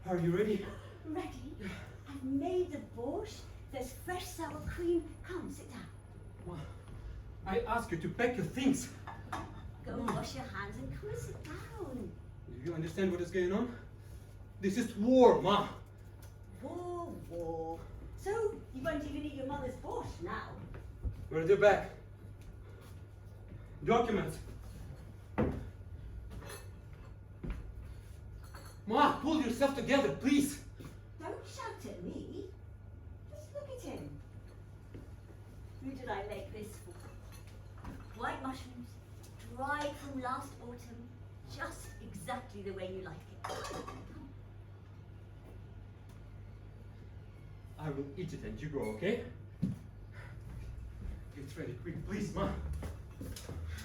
Are you ready? Ready? I've made the borscht. There's fresh sour cream. Come, sit down. Ma, I ask you to pack your things. Go wash your hands and come and sit down. Do you understand what is going on? This is war, Ma. War. So, you won't even eat your mother's borscht now? Where's your bag? Documents. Ma, pull yourself together, please. Don't shout at me. Just look at him. Who did I make this for? White mushrooms, dried from last autumn, just exactly the way you like it. I will eat it and you go, okay? Get ready quick, please, Ma.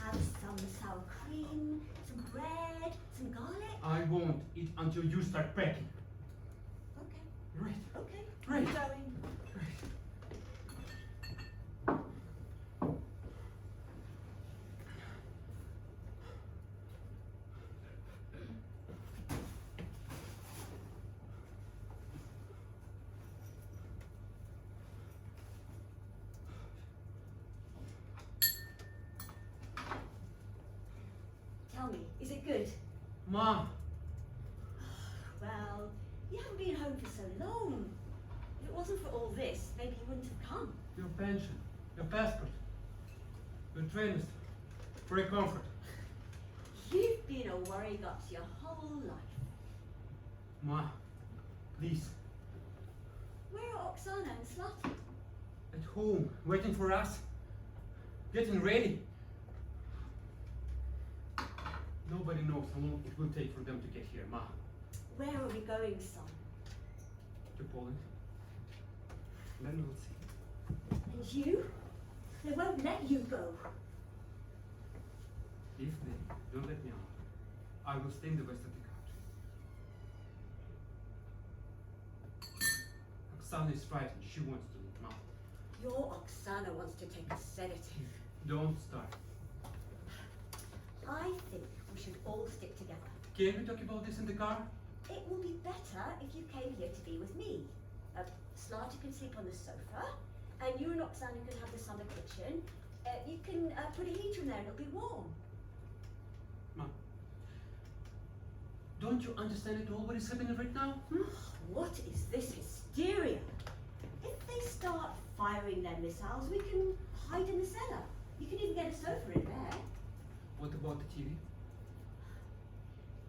Have some sour cream, some bread, some garlic. I won't eat until you start packing. Okay. Right. Okay. Right. I'm going. Tell me, is it good? Ma, Well, you haven't been home for so long. If it wasn't for all this, maybe you wouldn't have come. your pension, your passport, your trainers, for your comfort. You've been a worry gut your whole life. Ma, please. Where are Oksana and Slotty? At home, waiting for us, getting ready. Nobody knows how long it will take for them to get here, Ma. Where are we going, son? To Poland. Then we'll see. And you? They won't let you go. If they don't let me out, I will stay in the west of the country. Oksana is frightened. She wants to leave, Ma. Your Oksana wants to take a sedative. Don't start. I think we should all stick together. Can we talk about this in the car? It will be better if you came here to be with me. Slotty can sleep on the sofa, and you and Oksana can have the summer kitchen. You can put a heater in there and it'll be warm. Ma, don't you understand at all what is happening right now? What is this hysteria? If they start firing their missiles, we can hide in the cellar. You can even get a sofa in there. What about the TV?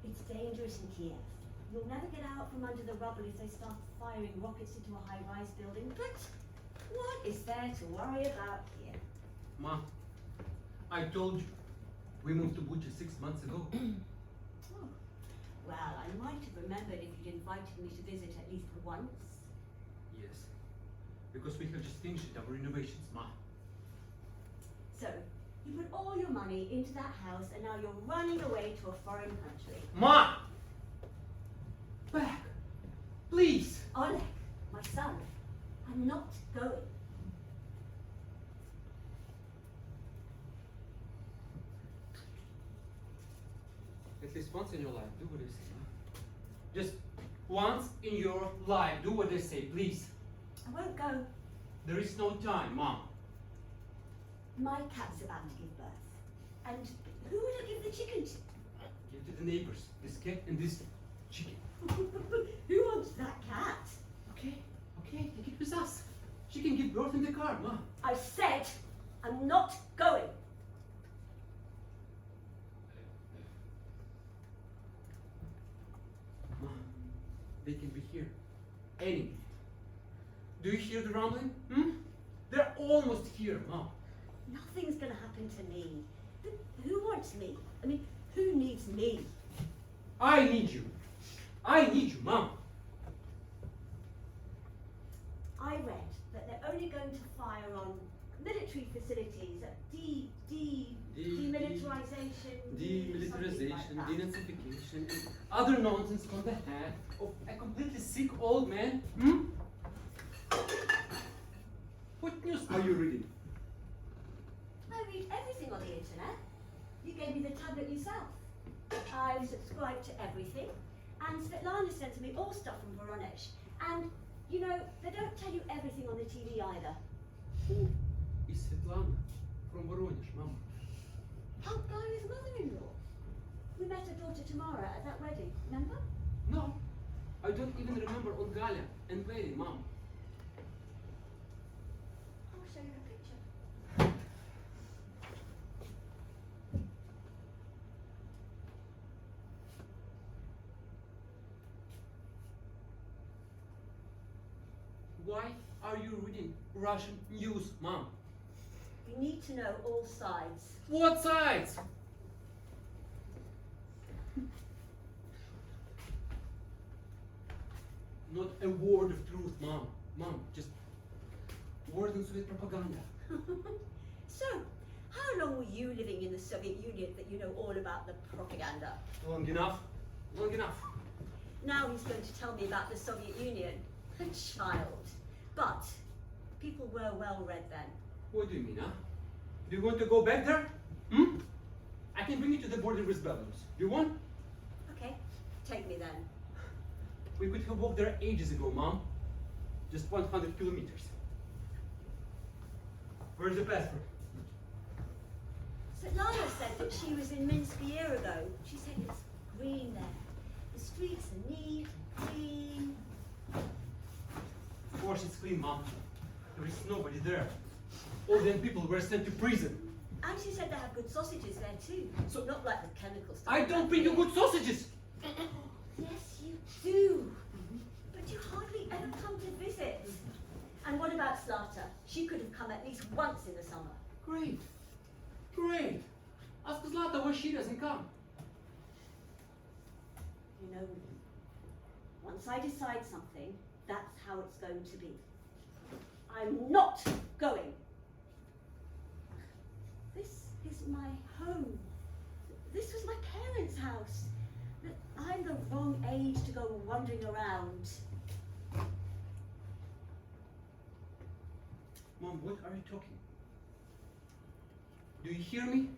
It's dangerous in Kiev. You'll never get out from under the rubble if they start firing rockets into a high-rise building. But what is there to worry about here? Ma, I told you, we moved to Bucha 6 months ago. Oh, well, I might have remembered if you'd invited me to visit at least once. Yes, because we have just finished our renovations, Ma. So, you put all your money into that house and now you're running away to a foreign country. Ma! Back! Please! Oleg, my son, I'm not going. At least once in your life, do what I say, Ma. Just once in your life, do what I say, please. I won't go. There is no time, Mom. My cat's about to give birth. And who would I give the chicken to? Give to the neighbors, this cat and this chicken. Who wants that cat? Okay, take it with us. She can give birth in the car, Ma. I said I'm not going. Ma, they can be here any minute. Do you hear the rumbling? They're almost here, Ma. Nothing's gonna happen to me. Who wants me? I mean, who needs me? I need you. I need you, Mom. I read that they're only going to fire on military facilities at Demilitarization, something like that. denazification, and other nonsense on the head of a completely sick old man. What news are you reading? I read everything on the internet. You gave me the tablet yourself. I've subscribed to everything. And Svetlana sends me all stuff from Voronezh. And, you know, they don't tell you everything on the TV either. Who is Svetlana from Voronezh, Mama? Oh, Galia's mother-in-law. We met her daughter Tamara at that wedding, remember? No, I don't even remember on Galia and wedding, Mom. I'll show you a picture. Why are you reading Russian news, Mom? You need to know all sides. What sides? Not a word of truth, Mom. Mom, just word and Soviet propaganda. So, how long were you living in the Soviet Union that you know all about the propaganda? Long enough? Long enough. Now he's going to tell me about the Soviet Union. A child. But people were well read then. What do you mean, huh? Do you want to go back there? Hmm? I can bring you to the border with Belarus. Do you want? Okay, take me then. We could have walked there ages ago, Mom. Just 100 kilometers. Where's the passport? Svetlana said that she was in Minsk a year ago. She said it's green there. The streets are neat and clean. Of course it's clean, Mom. There is nobody there. All the young people were sent to prison. And she said they have good sausages there too. So- not like the chemical stuff. I don't bring you good sausages! Yes, you do. But you hardly ever come to visit. And what about Slata? She could have come at least once in the summer. Great. Great. Ask Zlata why she doesn't come. You know me. Once I decide something, that's how it's going to be. I'm not going. This is my home. This was my parents' house. I'm the wrong age to go wandering around. Mom, what are you talking? Do you hear me?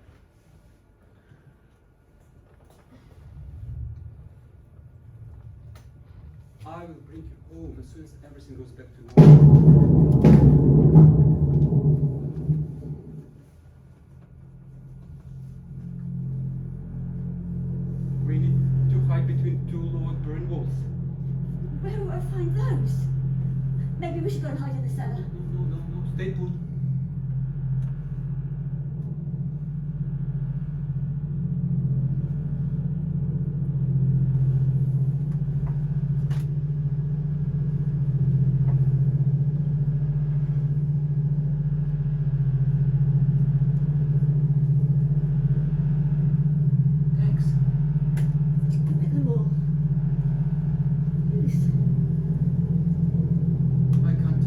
I will bring you home as soon as everything goes back to normal. We need to hide between two load-burn walls. Where will I find those? Maybe we should go and hide in the cellar. No, stay put. Thanks. Look at them all. Who's? I can't.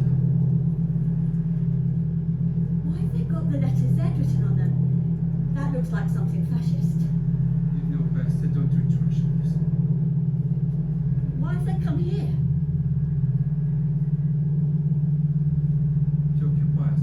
Why have they got the letter Z written on them? That looks like something fascist. You know best. I don't read Russian. Why have they come here? To occupy us.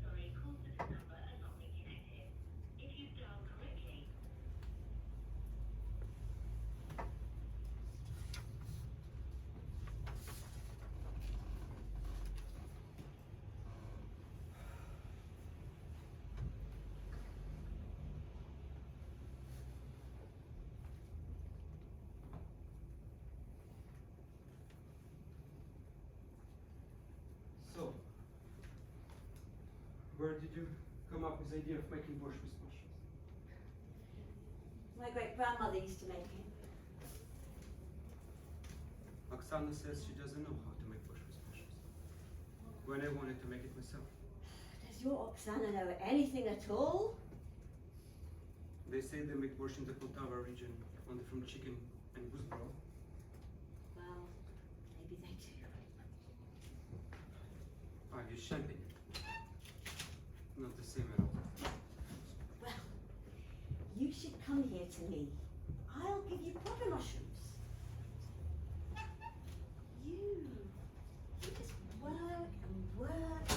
Sorry, call to this number has not been connected. If you've dialed correctly, So, where did you come up with the idea of making borscht with mushrooms? My great grandmother used to make it. Oksana says she doesn't know how to make borscht with mushrooms. When I wanted to make it myself. Does your Oksana know anything at all? They say they make borscht in the Poltava region, only from chicken and goose broth. Well, maybe they champagne. Not the same at all. Well, you should come here to me. I'll give you proper mushrooms. You just work and work.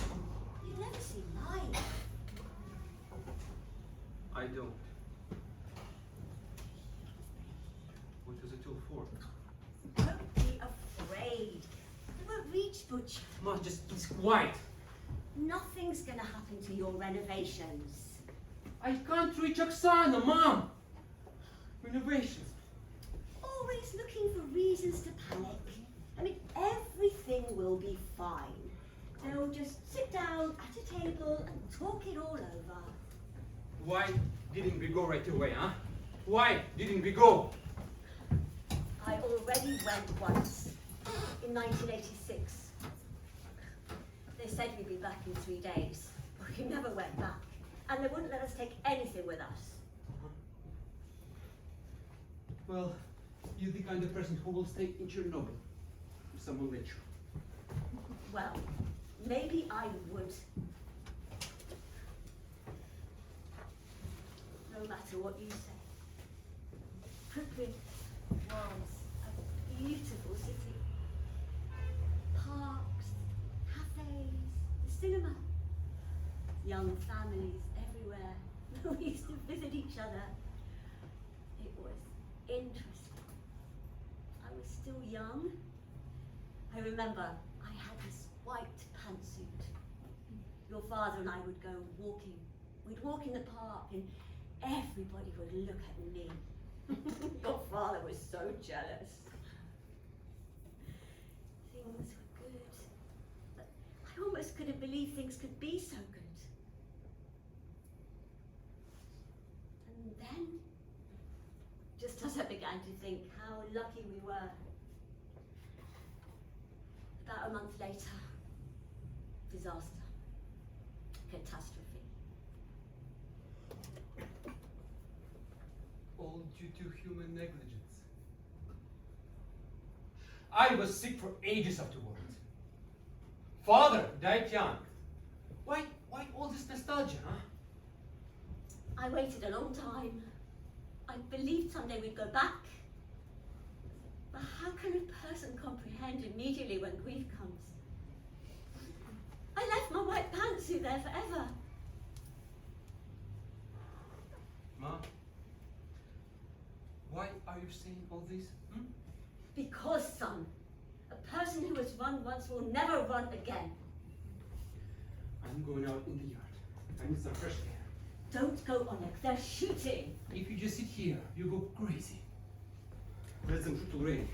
You never see life. I don't. What was it all for? Don't be afraid. You won't reach Butcher. Ma, just keep quiet. Nothing's gonna happen to your renovations. I can't reach Oksana, Mom. Renovations. Always looking for reasons to panic. I mean, everything will be fine. They'll just sit down at a table and talk it all over. Why didn't we go right away, huh? Why didn't we go? I already went once, in 1986. They said we'd be back in 3 days, but we never went back. And they wouldn't let us take anything with us. Well, you're the kind of person who will stay in Chernobyl if someone let you. Well, maybe I would. No matter what you say. Pripyat was a beautiful city. Parks, cafes, the cinema. Young families everywhere. We used to visit each other. It was interesting. I was still young. I remember I had this white pantsuit. Your father and I would go walking. We'd walk in the park and everybody would look at me. Your father was so jealous. Things were good, but I almost couldn't believe things could be so good. And then, just as I began to think how lucky we were, about a month later, disaster, catastrophe. All due to human negligence. I was sick for ages afterwards. Father died young. Why all this nostalgia, huh? I waited a long time. I believed someday we'd go back. But how can a person comprehend immediately when grief comes? I left my white pantsuit there forever. Mom, why are you saying all this? Because, son, a person who has run once will never run again. I'm going out in the yard. I need some fresh air. Don't go, Oleg. They're shooting. If you just sit here, you go crazy. Let them shoot already.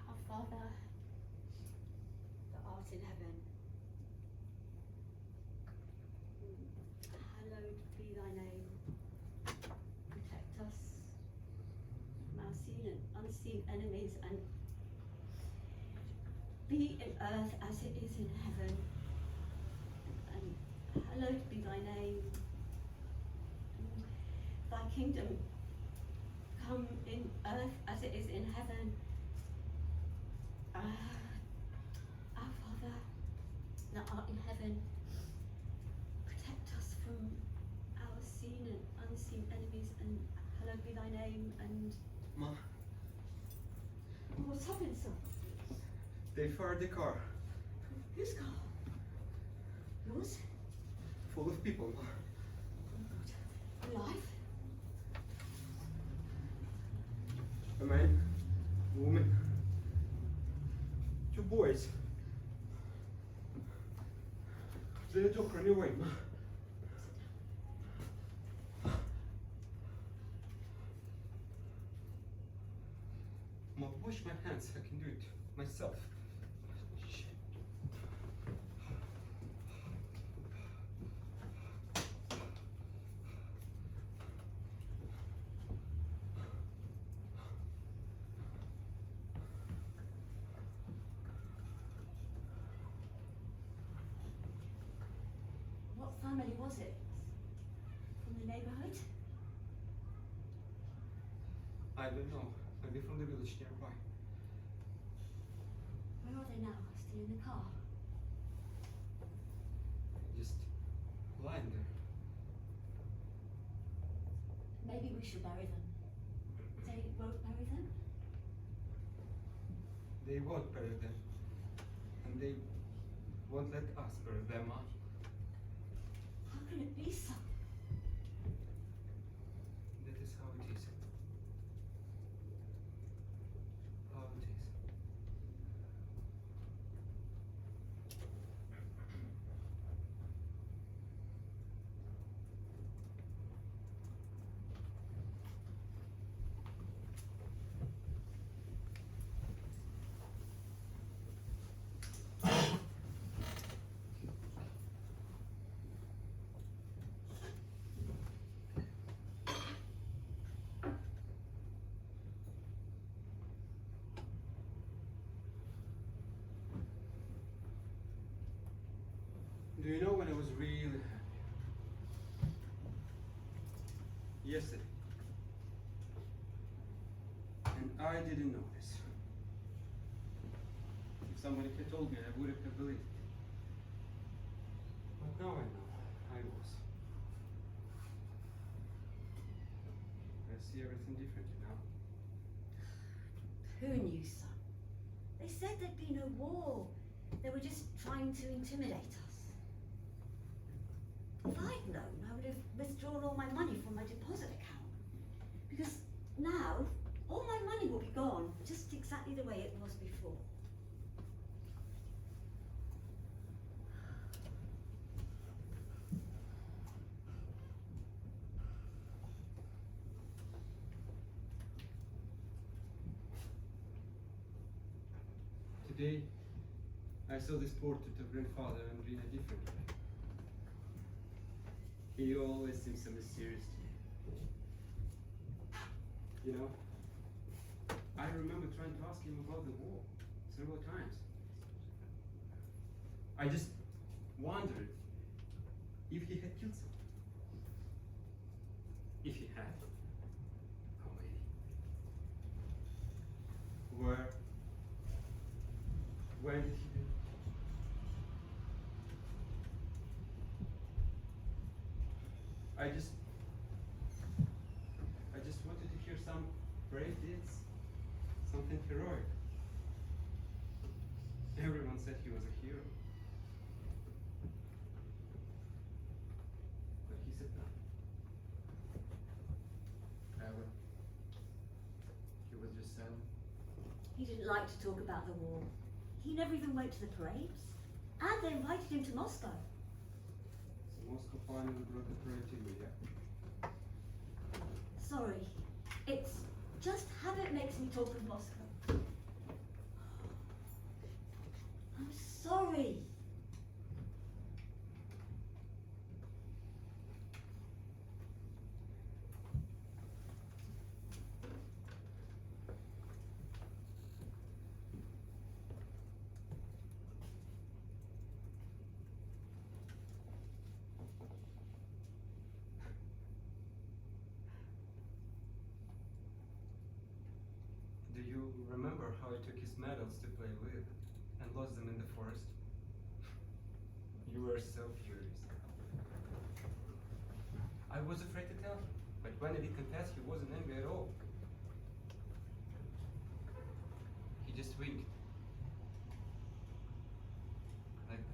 Our Father, that art in heaven, hallowed be thy name. Protect us from our seen and unseen enemies, and be in earth as it is in heaven. And hallowed be thy name. Thy kingdom come in earth as it is in heaven. Our Father, that art in heaven, protect us from our seen and unseen enemies, and hallowed be thy name. And Ma, what's happened, son? they fired the car. Whose car? Yours? Full of people, Ma. Alive? A man, a woman, 2 boys. They took run away, Ma. Ma, wash my hands. I can do it myself. Shit. What family was it? From the neighborhood? I don't know. Maybe from the village nearby. Where are they now? Still in the car? Just lying there. Maybe we should bury them. They won't bury them? They won't bury them. And they won't let us bury them, huh? How can it be so? That is how it is. How it is. Do you know when I was really happy? Yesterday. And I didn't notice. If somebody had told me, I wouldn't have believed it. But now I know. I was. I see everything differently now. Who knew, son? They said there'd be no war. They were just trying to intimidate us. If I'd known, I would have withdrawn all my money from my deposit account. Because now, all my money will be gone, just exactly the way it was before. Today, I saw this portrait of grandfather and Maryna differently. He always seems so mysterious to me. You know, I remember trying to ask him about the war several times. I just wondered if he had killed someone. If he had, how many? Where? When did he do it? I just wanted to hear some brave deeds, something heroic. Everyone said he was a hero. But he said nothing. Ever. He was just silent. He didn't like to talk about the war. He never even went to the parades. And they invited him to Moscow. So Moscow finally brought the parade to you, yeah? Sorry. It's just habit makes me talk of Moscow. I'm sorry. Do you remember how he took his medals to play with and lost them in the forest? You were so furious. I was afraid to tell him, but when he confessed, he wasn't angry at all. He just winked. Like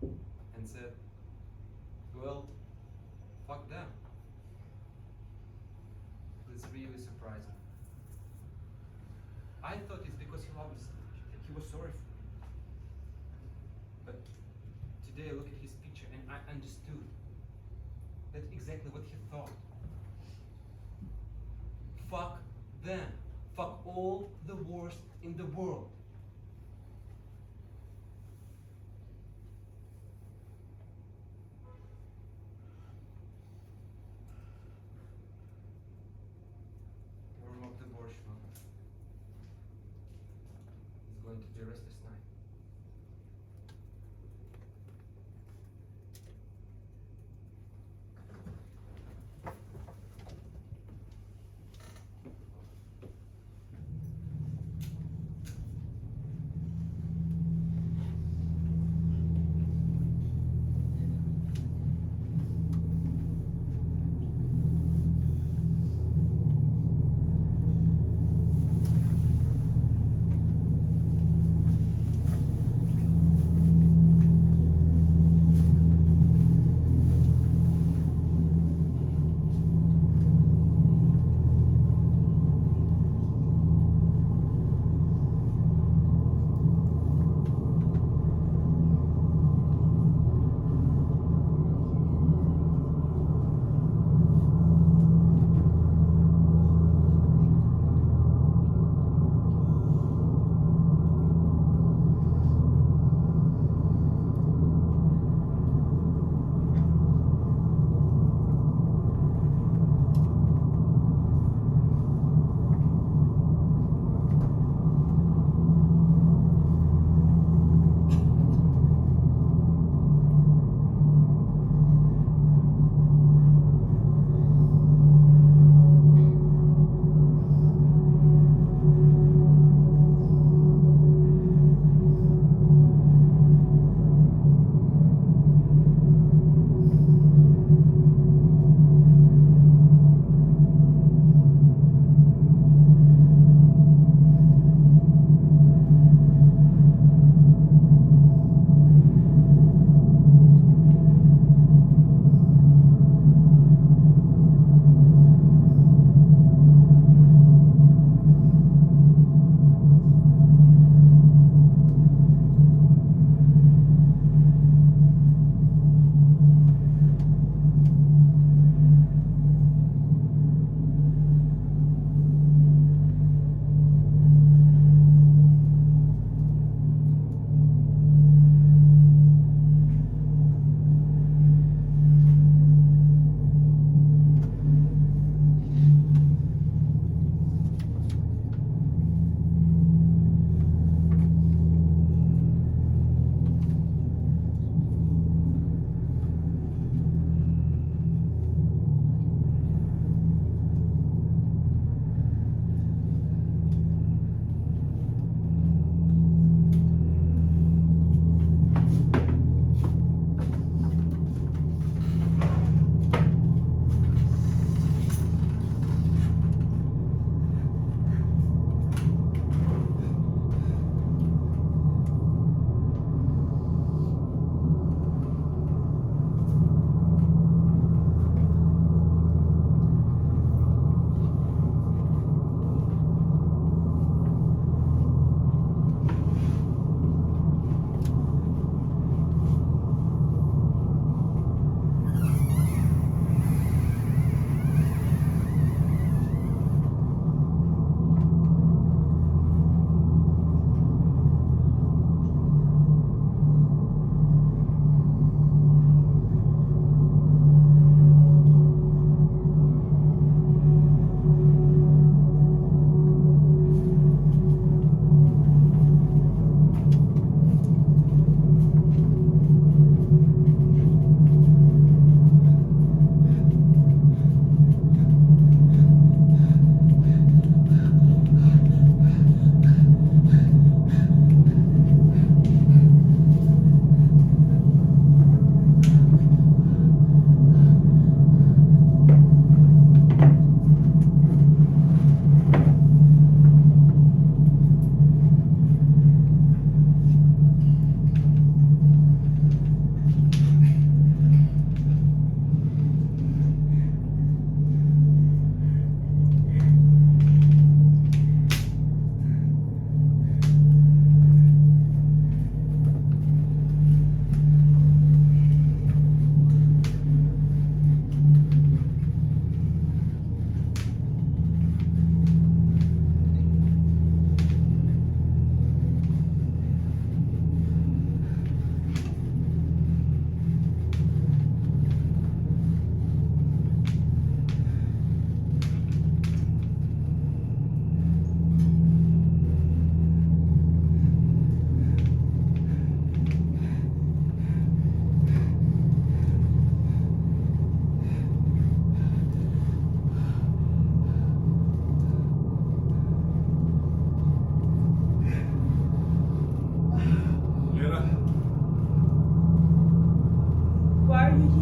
that. And said, well, fuck them. It's really surprising. I thought it's because he loved me so much, that he was sorry for me. But today I look at his picture and I understood. That's exactly what he thought. Fuck them. Fuck all the wars in the world. Warm up the Borscht, man. It's going to be a restless night.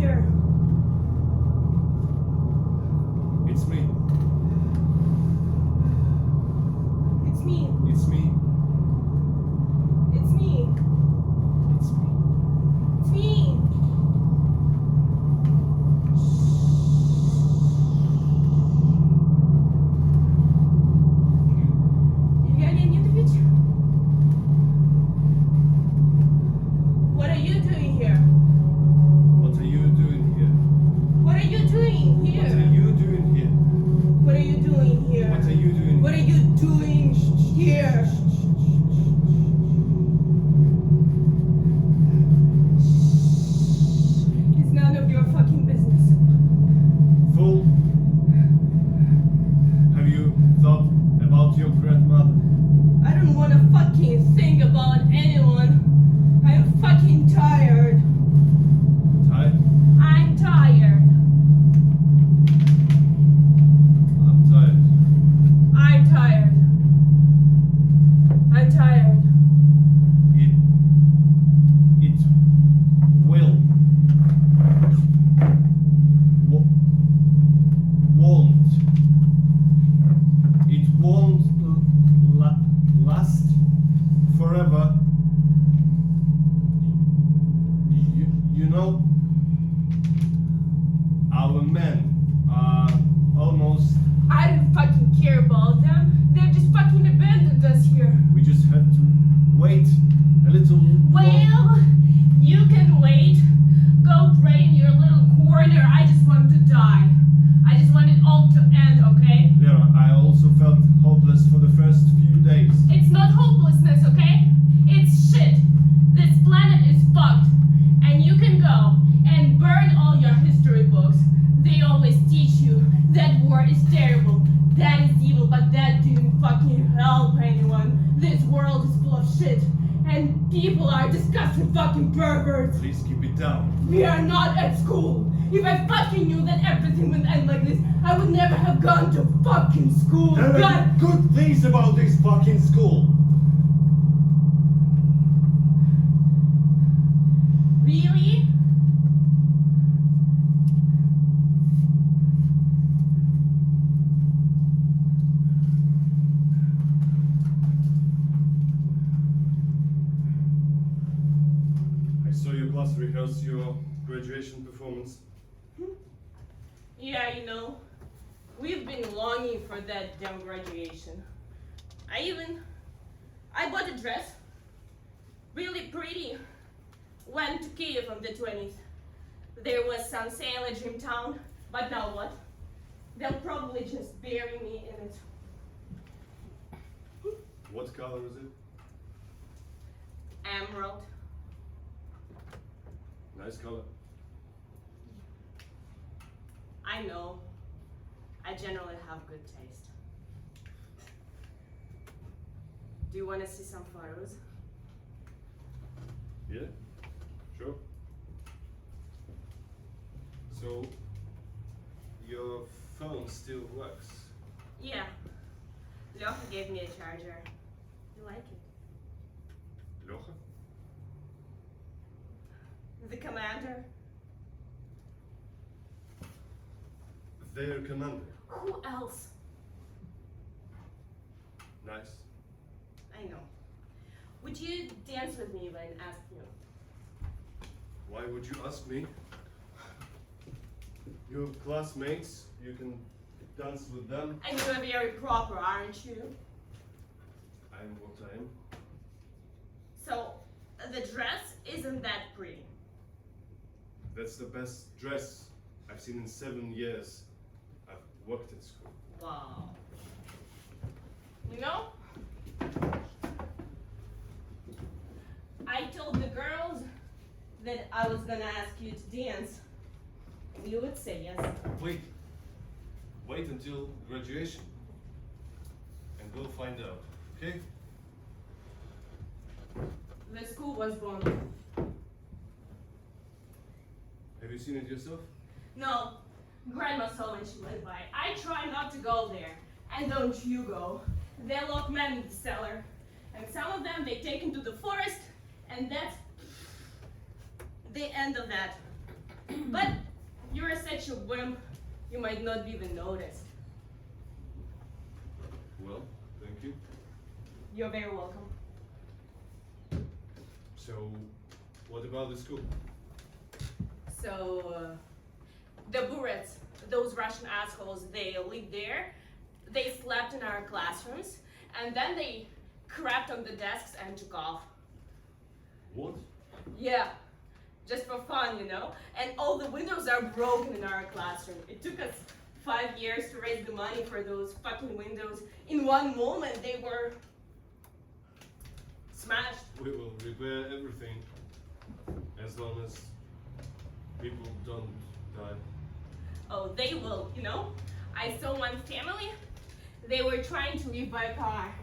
here? It's me. It's me. It's me. It's me. It's me. It's me. Ilya Leonidovich? What are you doing here? What are you doing here? What are you doing here? What are you doing here? What are you doing here? What are you doing What are you doing here? It's none of your fucking business. Fool? Have you thought about your grandmother? I don't want to fucking think about anyone. I'm fucking tired. Tired? I'm tired. I'm tired. I'm tired. I'm tired. It will. Won't. It won't last forever. You know, our men are almost. I don't fucking care about them. They've just fucking abandoned us here. We just have to wait a little. Well, you can wait. Go pray in your little corner. I just want to die. I just want it all to end, okay? Lera, I also felt hopeless for the first few days. It's not hopelessness, okay? It's shit. This planet is fucked. And you can go and burn all your history books. They always teach you that war is terrible, that is evil, but that didn't fucking help anyone. This world is full of shit. And people are disgusting fucking perverts. Please keep it down. We are not at school. If I fucking knew that everything would end like this, I would never have gone to fucking school. There are God. good things about this fucking school. Really? I saw your class rehearse your graduation performance. Yeah, you know, we've been longing for that damn graduation. I bought a dress, really pretty. Went to Kiev on the 20th. There was some sale at Dreamtown, but now what? They'll probably just bury me in it. What color is it? Emerald. Nice color. I know. I generally have good taste. Do you want to see some photos? Yeah, sure. So, your phone still works? Yeah. Lyoha gave me a charger. You like it? Lyoha? The commander? Their commander. Who else? Nice. I know. Would you dance with me when I ask you? Why would you ask me? Your classmates, you can dance with them. And you're very proper, aren't you? I'm what I am. So, the dress isn't that pretty. That's the best dress I've seen in 7 years. I've worked at school. Wow. You know? I told the girls that I was gonna ask you to dance. You would say yes. Wait. Wait until graduation. And we'll find out, okay? The school was bombed. Have you seen it yourself? No, Grandma saw when she went by. I try not to go there. And don't you go. They lock men in the cellar. And some of them they take into the forest. And that's the end of that. But you're such a wimp, you might not even notice. Well, thank you. You're very welcome. So, what about the school? So, the Burets, those Russian assholes, they lived there. They slept in our classrooms, and then they crapped on the desks and took off. What? Yeah, just for fun, you know? And all the windows are broken in our classroom. It took us 5 years to raise the money for those fucking windows. In one moment, they were smashed. We will repair everything as long as people don't die. Oh, they will, you know? I saw one family, they were trying to leave by car,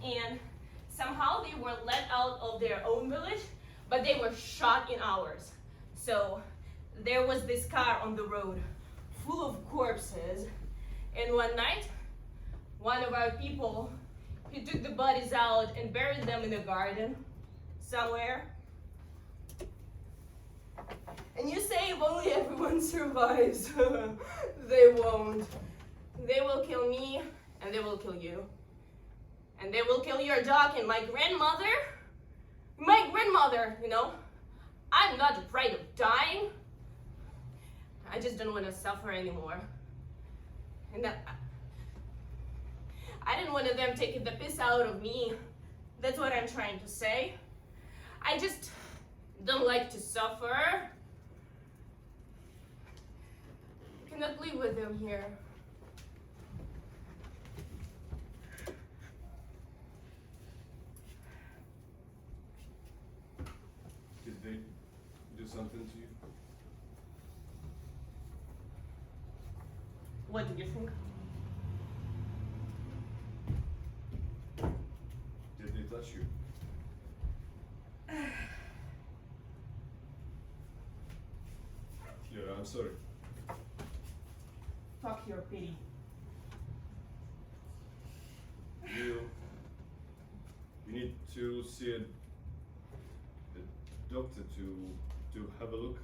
and somehow they were let out of their own village, but they were shot in ours. So there was this car on the road full of corpses, and one night, one of our people, he took the bodies out and buried them in a garden somewhere. And you say if only everyone survives. They won't. They will kill me, and they will kill you. And they will kill your dog and my grandmother. My grandmother, you know. I'm not afraid of dying. I just don't want to suffer anymore. And I didn't want them taking the piss out of me. That's what I'm trying to say. I just don't like to suffer. I cannot live with them here. Did they do something to you? What do you think? Did they touch you? Yeah, I'm sorry. Fuck your pity. You need to see a doctor to have a look.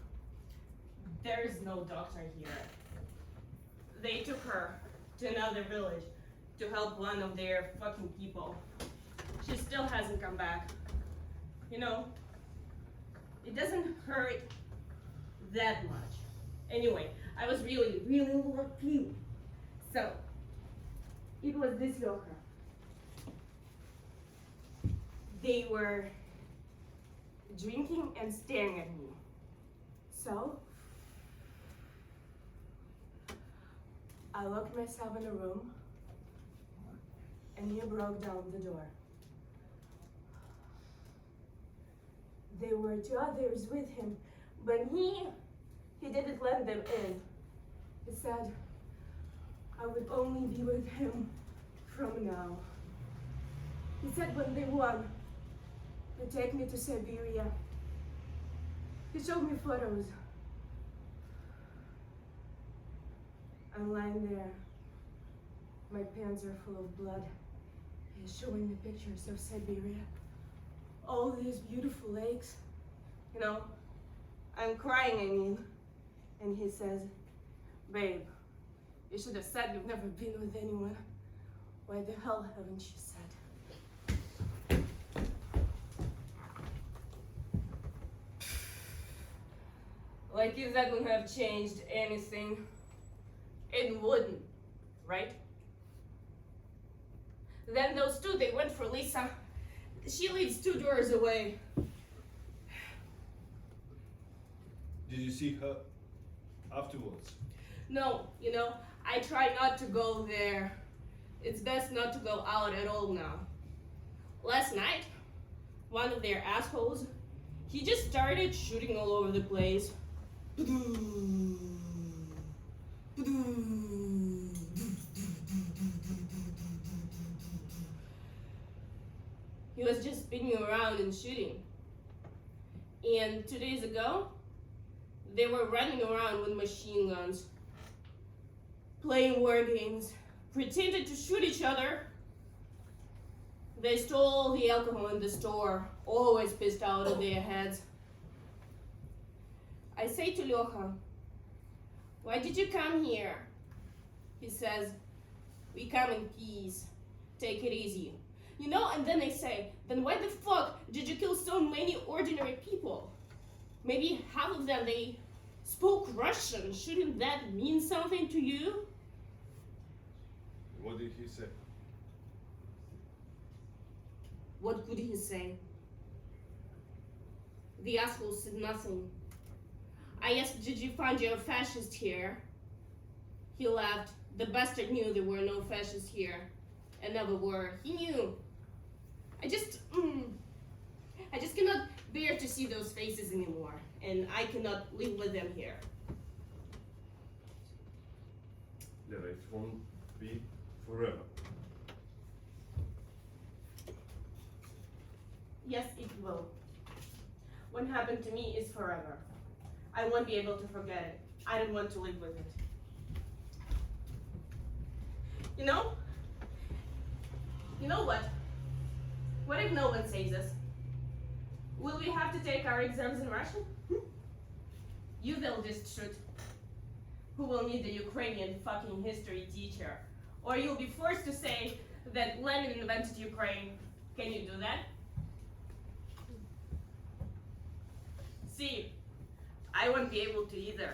There is no doctor here. They took her to another village to help one of their fucking people. She still hasn't come back. You know, it doesn't hurt that much. Anyway, I was really lucky. So, it was this locker. They were drinking and staring at me. So, I locked myself in a room, and he broke down the door. There were 2 others with him, but he didn't let them in. He said I would only be with him from now. He said when they won, he'd take me to Siberia. He showed me photos. I'm lying there. My pants are full of blood. He's showing me pictures of Siberia. All these beautiful lakes. You know, I'm crying, I mean. And he says, babe, you should have said you've never been with anyone. Why the hell haven't you said? Like if that would have changed anything. It wouldn't, right? Then those 2, they went for Lisa. She lives 2 doors away. Did you see her afterwards? No, you know, I try not to go there. It's best not to go out at all now. Last night, one of their assholes, he just started shooting all over the place. He was just spinning around and shooting. And 2 days ago, they were running around with machine guns, playing war games, pretended to shoot each other. They stole the alcohol in the store, always pissed out of their heads. I say to Lyoha, why did you come here? He says, we come in peace. Take it easy. You know, and then I say, then why the fuck did you kill so many ordinary people? Maybe half of them, they spoke Russian. Shouldn't that mean something to you? What did he say? What could he say? The asshole said nothing. I asked, did you find your fascist here? He laughed. The bastard knew there were no fascists here. And never were. He knew. I just cannot bear to see those faces anymore. And I cannot live with them here. Yeah, it won't be forever. Yes, it will. What happened to me is forever. I won't be able to forget it. I don't want to live with it. You know what? What if no one saves us? Will we have to take our exams in Russian? You will just shoot. Who will need the Ukrainian fucking history teacher? Or you'll be forced to say that Lenin invented Ukraine. Can you do that? See, I won't be able to either.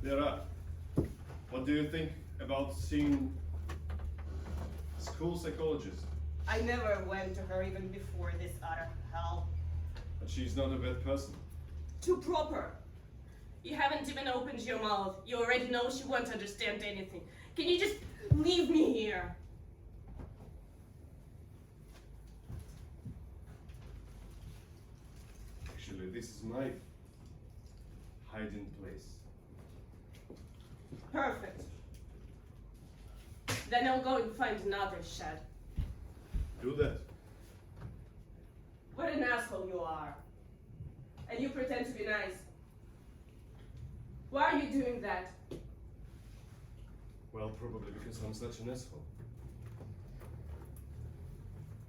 Lera, what do you think about seeing school psychologist? I never went to her even before this utter hell. But she's not a bad person. Too proper. You haven't even opened your mouth. You already know she won't understand anything. Can you just leave me here? Actually, this is my hiding place. Perfect. Then I'll go and find another shed. Do that. What an asshole you are. And you pretend to be nice. Why are you doing that? Well, probably because I'm such an asshole.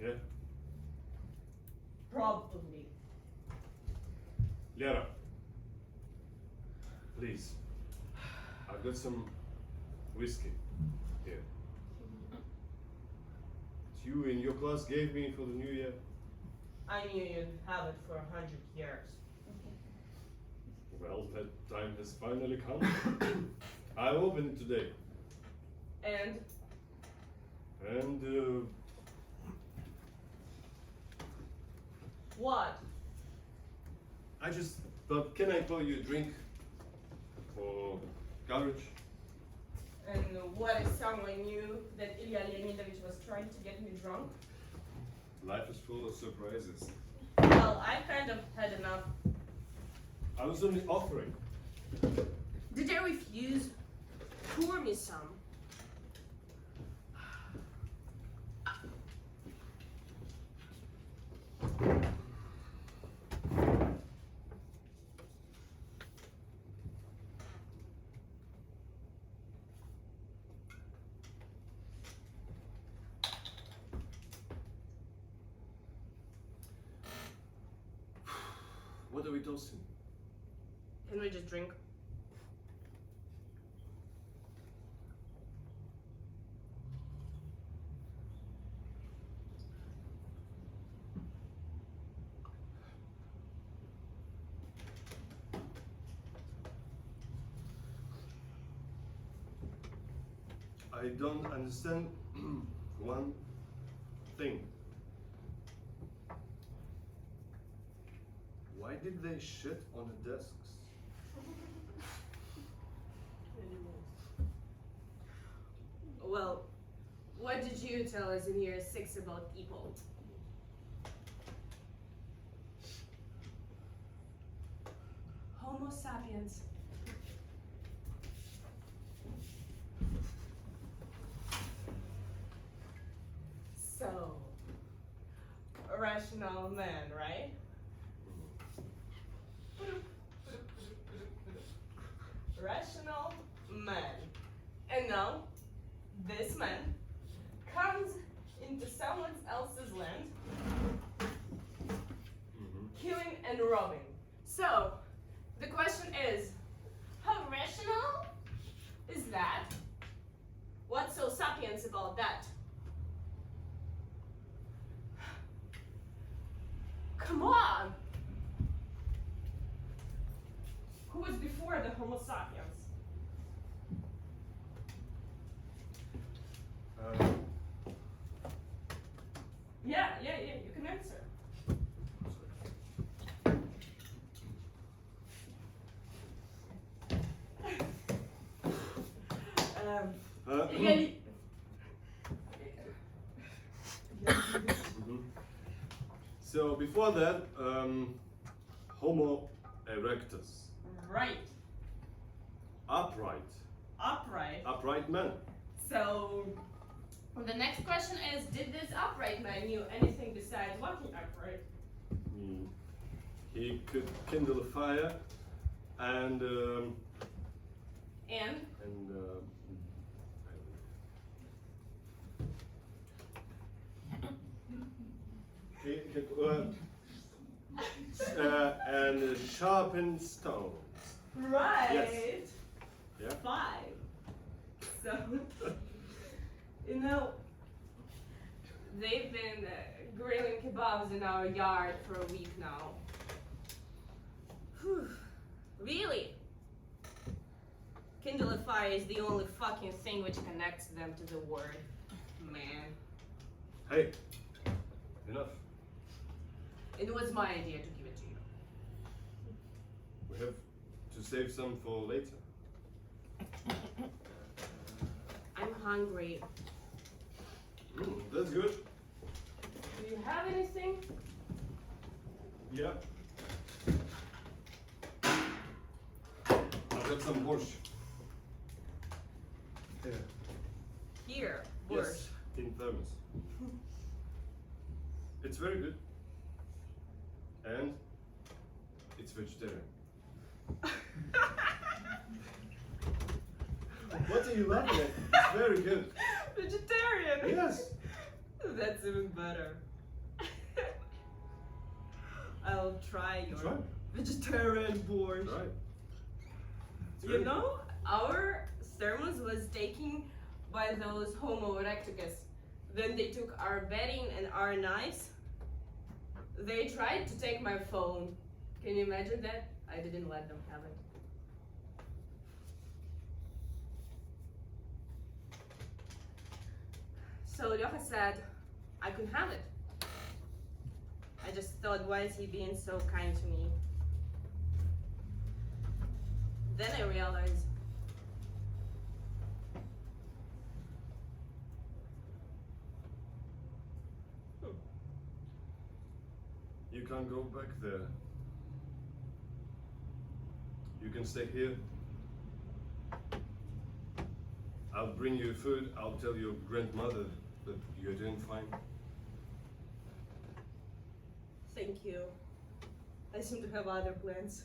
Yeah? Probably. Lera, please. I've got some whiskey here. It's you in your class gave me for the new year. I knew you'd have it for 100 years. Well, that time has finally come. I'll open it today. And And, what? I just thought, can I buy you a drink? For courage? And what if someone knew that Ilya Leonidovich was trying to get me drunk? Life is full of surprises. Well, I've kind of had enough. I was only offering. Did I refuse? Pour me some. What are we toasting? Can we just drink? I don't understand one thing. Why did they shit on the desks? Well, what did you tell us in year 6 about people? Homo sapiens. So, a rational man, right? Rational man. And now, this man comes into someone else's land, killing and robbing. who was before the Homo sapiens? Yeah, you can answer. Mhm. So before that, Homo erectus, Right, upright, upright. upright man. So, the next question is, did this upright man knew anything besides walking upright? He could kindle a fire and And? he could and sharpen stones. Right. Yes. Yeah. 5. So, you know, they've been grilling kebabs in our yard for a week now. Whew. Really? Kindle a fire is the only fucking thing which connects them to the word man. Hey, enough. It was my idea to give it to you. We have to save some for later. I'm hungry. That's good. Do you have anything? Yeah. I've got some borscht. Here, Yes, Borscht. in thermos. It's very good. And it's vegetarian. What are you laughing at? It's very good. Vegetarian. Yes. That's even better. I'll try your Try. vegetarian borscht. Right. It's You very know, our thermos was taken by those Homo erectus. Then they took our bedding and our knives. They tried to take my phone. Can you imagine that? I didn't let them have it. So Lyoha said I could have it. I just thought, why is he being so kind to me? Then I realized You can't go back there. You can stay here. I'll bring you food. I'll tell your grandmother that you're doing fine. thank you. I seem to have other plans.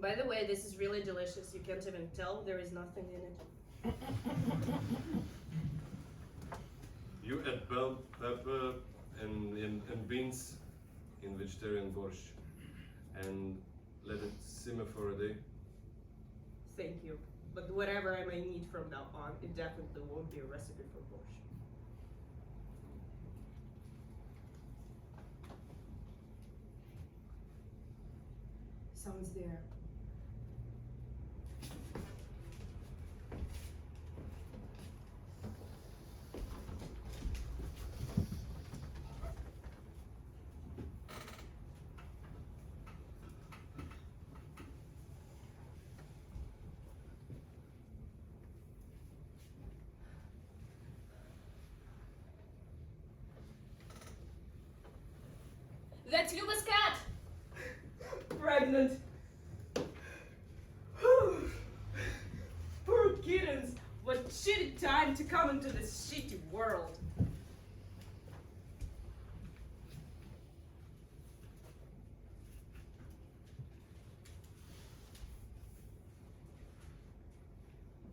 By the way, this is really delicious. You can't even tell there is nothing in it. You add bell pepper and beans in vegetarian borscht and let it simmer for a day. Thank you. But whatever I may need from now on, it definitely won't be a recipe for borscht. Someone's there. That's Luba's cat! Pregnant. Poor kittens. What shitty time to come into this shitty world.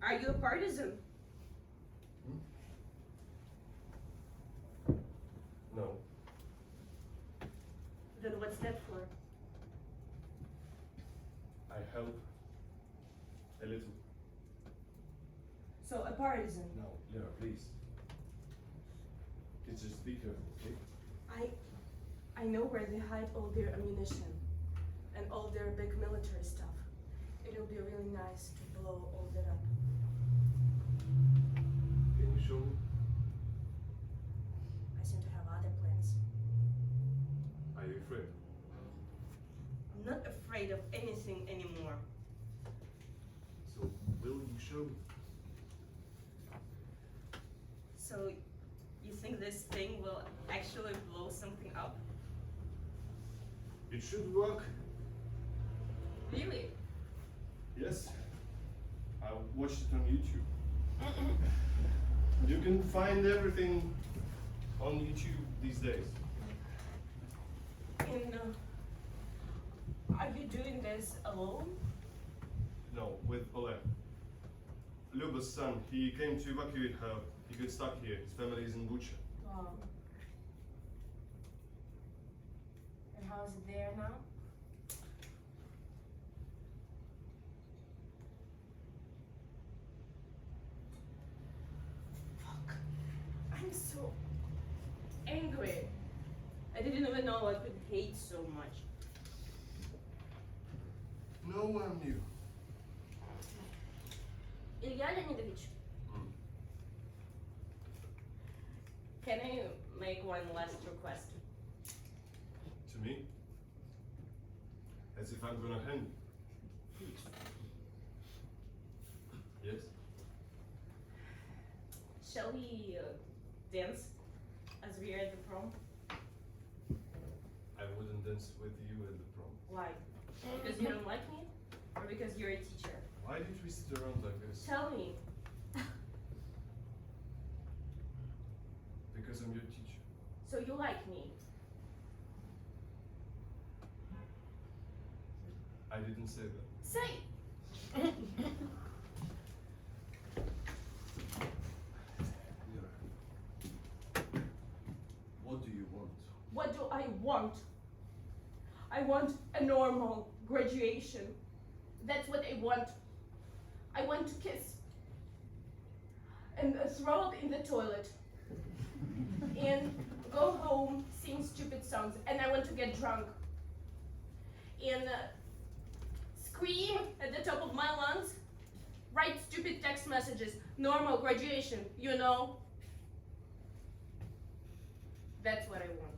Are you a partisan? No. Then what's that for? I help a little. So a partisan. No, Lera, please. Just be careful, okay? I know where they hide all their ammunition. and all their big military stuff. It'll be really nice to blow all that up. Can you show me? I seem to have other plans. Are you afraid? I'm not afraid of anything anymore. So, will you show me? So, you think this thing will actually blow something up? It should work. Really? Yes. I watched it on YouTube. You can find everything on YouTube these days. And are you doing this alone? No, with Oleg. Luba's son, he came to evacuate her. He got stuck here. His family is in Bucha. Wow. And how is it there now? Fuck. I'm so angry. I didn't even know I could hate so much. No one knew. Ilya Leonidovich, can I make one last request? To me? As if I'm gonna hang you. Yes? Shall we dance as we are at the prom? I wouldn't dance with you at the prom. Why? Because you don't like me? Or because you're a teacher? Why do you twist it around like this? Tell me. Because I'm your teacher. So you like me? I didn't say that. Say! What do you want? What do I want? I want a normal graduation. That's what I want. I want to kiss. And throw up in the toilet. And go home, sing stupid songs. And I want to get drunk. And scream at the top of my lungs. Write stupid text messages. Normal graduation, you know. That's what I want.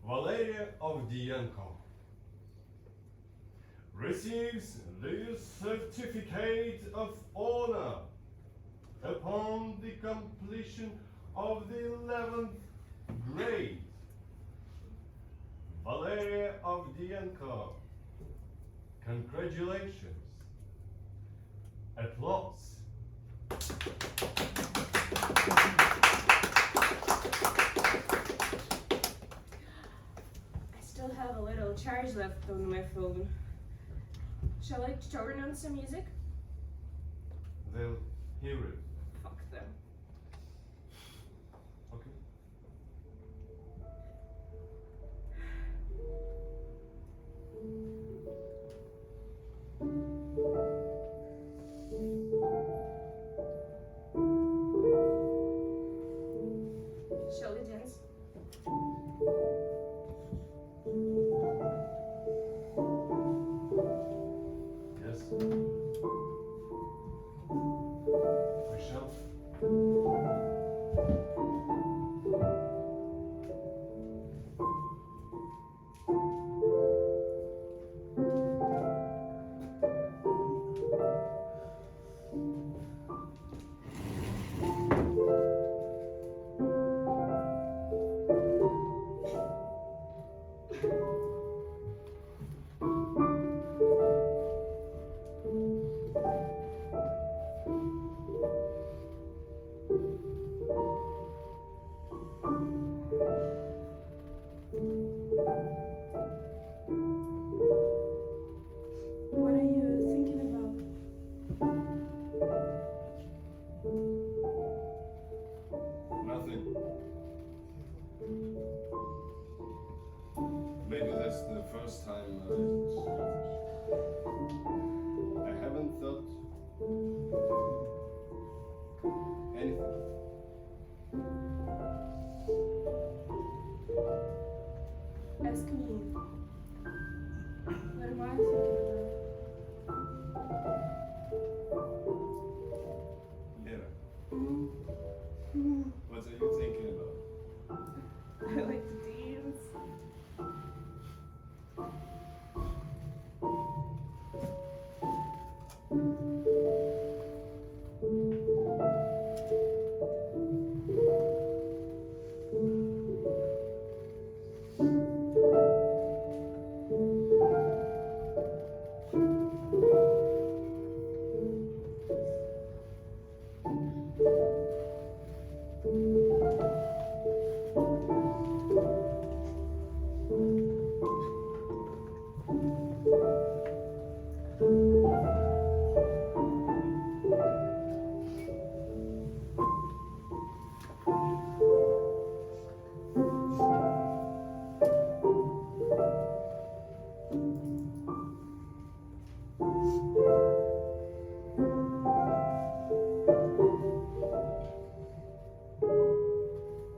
Valeria Ovdienko receives the certificate of honor upon the completion of the 11th grade. Valeria Ovdienko, congratulations. Applause. I still have a little charge left on my phone. Shall I turn on some music? They'll hear it. Fuck them. Okay. Shall we dance? Yes. We shall. maybe that's the first time I haven't thought anything. Ask me. What am I thinking Lera, about? what are you thinking about? I like to dance.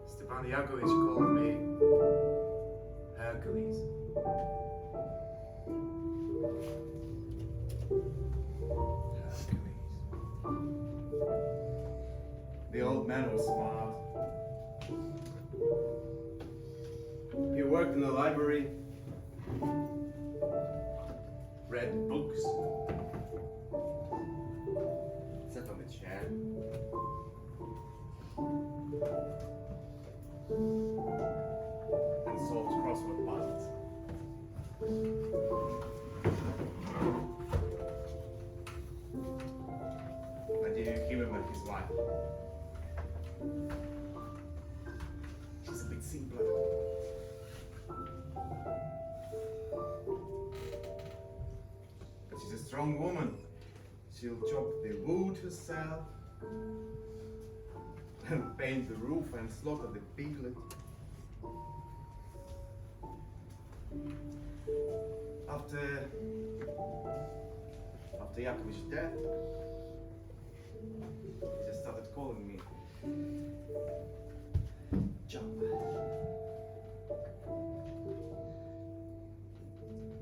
Stepan Yakovich called me Hercules. Hercules. The old man was smart. He worked in the library, read books, sat on the chair. And solved crossword puzzles. But you came in with his wife. She's a bit simpler. But she's a strong woman. She'll chop the wood herself, and paint the roof and slaughter the piglet. After Yakovich's death, he just started calling me Jumper.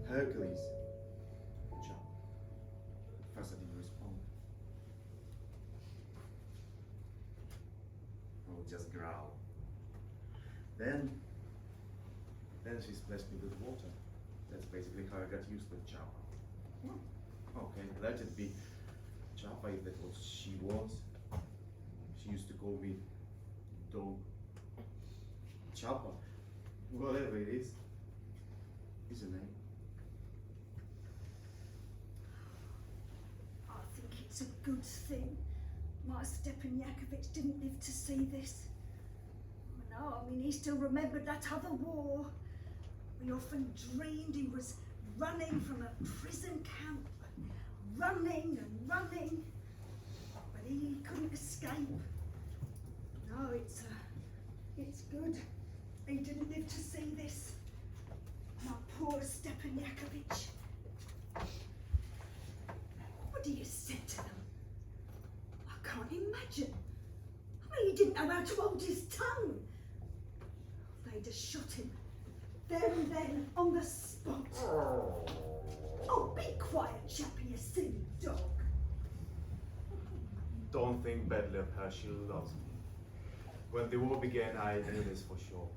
Hercules. Jump. First I didn't respond. I would just growl. Then she splashed me with water. That's basically how I got used to Chapa. Okay, let it be Chapa if that was she was. She used to call me dog. Chapa, whatever it is a name. I think it's a good thing my Stepan Yakovich didn't live to see this. No, I mean, he still remembered that other war. We often dreamed he was running from a prison camp, running and running, but he couldn't escape. No, it's good. He didn't live to see this. My poor Stepan Yakovich. What do you say to them? I can't imagine. I mean, he didn't know how to hold his tongue. They'd have shot him there and then on the spot. Oh, be quiet, Chappie, you silly dog. Don't think badly of her, she loves me. When the war began, I knew this for sure.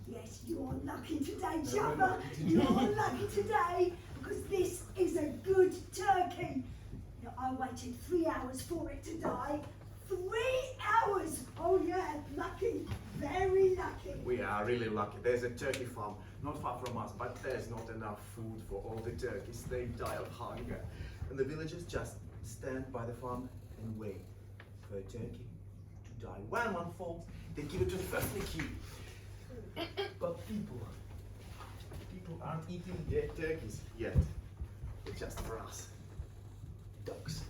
Yes, you're lucky today, Jabba. You're lucky today, because this is a good turkey. Now, I waited 3 hours for it to die. 3 hours! Oh yeah, lucky. Very lucky. We are really lucky. There's a turkey farm not far from us, but there's not enough food for all the turkeys. They die of hunger. And the villagers just stand by the farm and wait for a turkey to die. When one falls, they give it to the first in the queue. But people aren't eating dead turkeys yet. It's just for us. Dogs.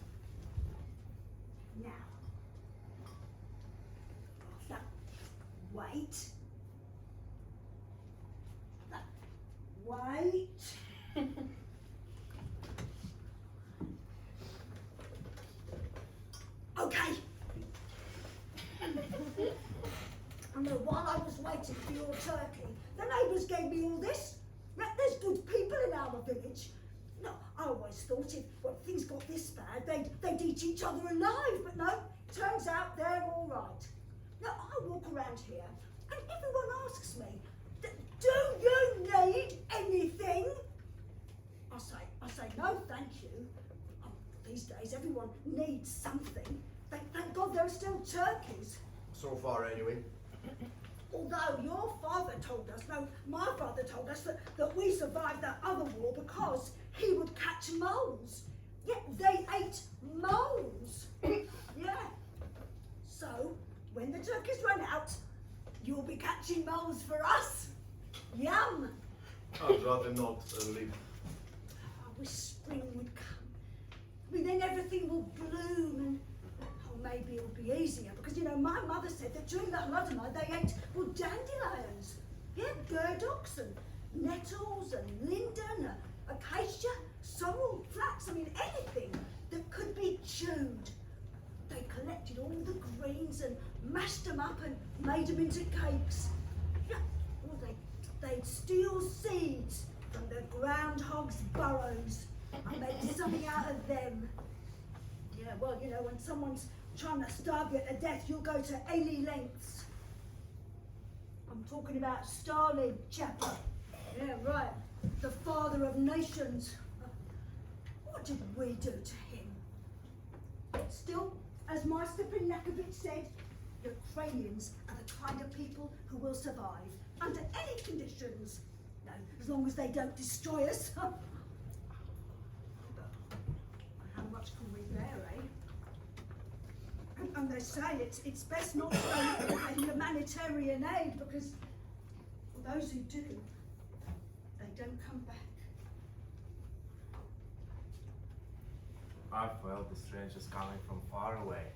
Okay. And then while I was waiting for your turkey, the neighbours gave me all this. There's good people in our village. No, I always thought if things got this bad, they'd eat each other alive, but no, turns out they're all right. Now, I walk around here, and everyone asks me, do you need anything? I say no, thank you. These days, everyone needs something. Thank God there are still turkeys. So far, anyway. Although your father told us, no, my father told us that we survived that other war because he would catch moles. Yeah, they ate moles. Yeah. So, when the turkeys run out, you'll be catching moles for us. Yum. I'd rather not live. I wish spring would come. I mean, then everything will bloom and maybe it'll be easier because, you know, my mother said that during that Holodomor they ate, well, dandelions. Yeah, burdocks and nettles and linden, acacia, sorrel, flax, I mean, anything that could be chewed. They collected all the greens and mashed them up and made them into cakes. Yeah, well, they'd steal seeds from the groundhog's burrows and make something out of them. Yeah, well, you know, when someone's trying to starve you to death, you'll go to any lengths. I'm talking about Stalin, chapter. Yeah, right. The father of nations. What did we do to him? Still, as Master Pinakovich said, Ukrainians are the kind of people who will survive under any conditions. No, as long as they don't destroy us. But how much can we bear, eh? And they say it's best not to go in humanitarian aid because for those who do, they don't come back. I felt the strangers coming from far away.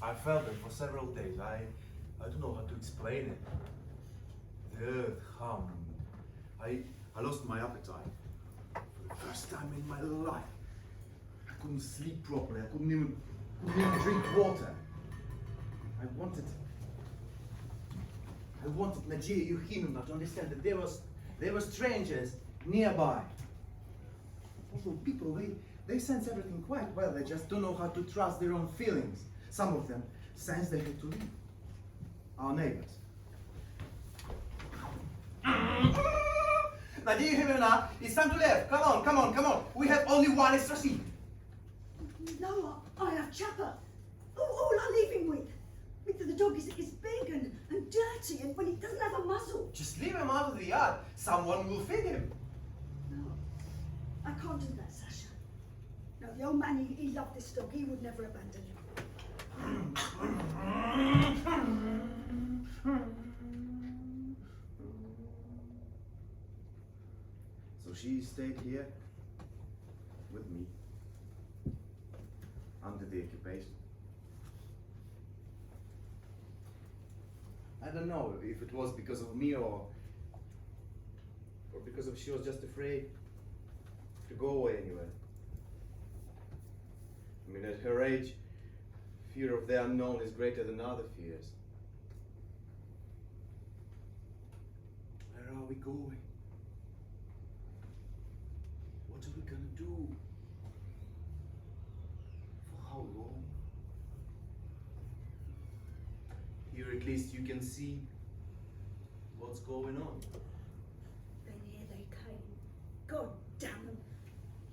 I felt them for several days. I don't know how to explain it. The earth hummed. I lost my appetite. For the first time in my life. I couldn't sleep properly. I couldn't even drink water. I wanted Nadia Yukhimовna to understand that there were strangers nearby. Also, people, they sense everything quite well. They just don't know how to trust their own feelings. Some of them sense they have to leave. Our neighbors. Nadia Yukhimovna, it's time to leave. Come on. We have only one extra seat. No, I have Chapper. All I leave him with. The dog is big and dirty, and when he doesn't have a muzzle. Just leave him out of the yard. Someone will feed him. No, I can't do that, Sasha. No, the old man, he loved this dog. He would never abandon him. So she stayed here with me under the occupation. I don't know if it was because of me or because of she was just afraid to go away anywhere. I mean, at her age, fear of the unknown is greater than other fears. Where are we going? What are we gonna do? For how long? Here at least you can see what's going on. Then here they came. God damn them.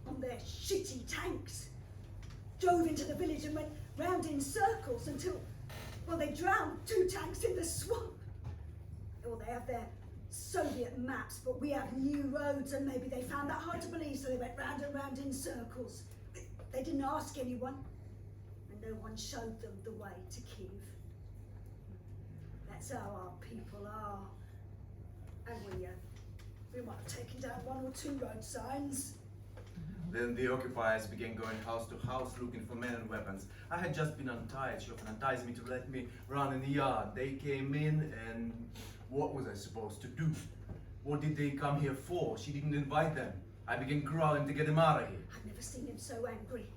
On their shitty tanks. Drove into the village and went round in circles until, well, they drowned 2 tanks in the swamp. Well, they have their Soviet maps, but we have new roads, and maybe they found that hard to believe, so they went round and round in circles. They didn't ask anyone, and no one showed them the way to Kiev. That's how our people are. And we might have taken down 1 or 2 road signs. Then the occupiers began going house to house looking for men and weapons. I had just been untied. She often unties me to let me run in the yard. They came in, and what was I supposed to do? What did they come here for? She didn't invite them. I began growling to get them out of here. I've never seen him so angry.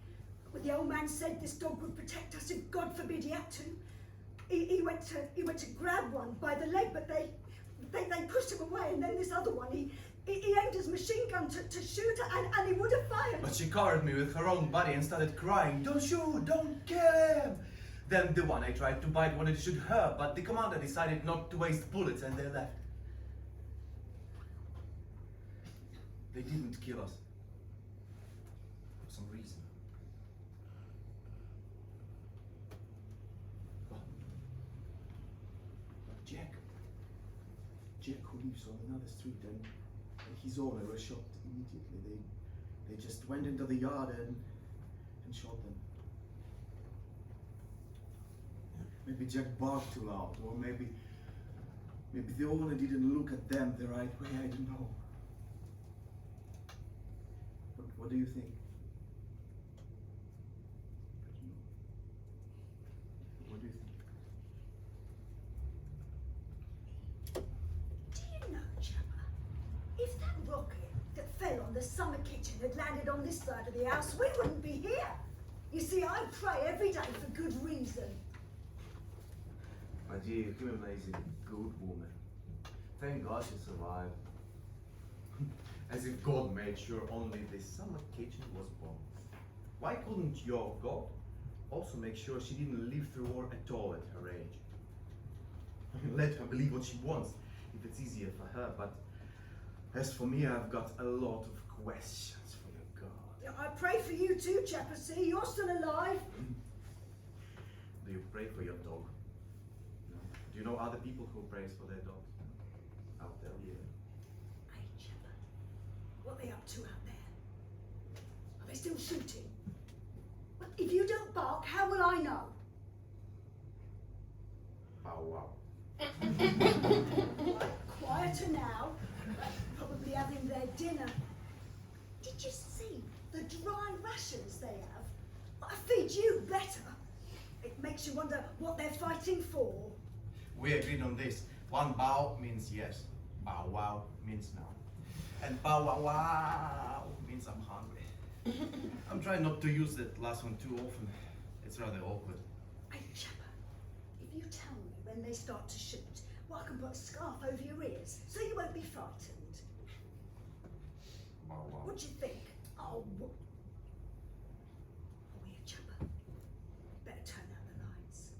Well, the old man said this dog would protect us if God forbid he had to. He went to grab one by the leg, but they pushed him away, and then this other one, he aimed his machine gun to shoot her, and he would have fired. But she covered me with her own body and started crying, "Don't shoot, don't kill him!" Then the one I tried to bite wanted to shoot her, but the commander decided not to waste bullets and they left. They didn't kill us. For some reason. But Jack, who lives on another street, and his owner was shot immediately. They just went into the yard and shot them. Maybe Jack barked too loud, or maybe the owner didn't look at them the right way, I don't know. What do you think? What do you think? Do you know, Chapper, if that rocket that fell on the summer kitchen had landed on this side of the house, we wouldn't be here. You see, I pray every day for good reason. My dear, Maryna is a good woman. Thank God she survived. As if God made sure only the summer kitchen was bombed. Why couldn't your God also make sure she didn't live through war at all at her age? I mean, let her believe what she wants, if it's easier for her, but as for me, I've got a lot of questions for your God. Yeah, I pray for you too, Chapper. See, you're still alive. Do you pray for your dog? No. Do you know other people who prays for their dogs? Out there, yeah. Hey, Chapper, what are they up to out there? Are they still shooting? Well, if you don't bark, how will I know? Bow wow. Right, quieter now. Probably having their dinner. Did you see the dry rations they have? I feed you better. It makes you wonder what they're fighting for. We agreed on this. One bow means yes. Bow wow means no. And bow wow wow means I'm hungry. I'm trying not to use that last one too often. It's rather awkward. Hey, Chapper, if you tell me when they start to shoot, well, I can put a scarf over your ears so you won't be frightened. Bow wow. What do you think? Oh, here, Chapper. Better turn out the lights.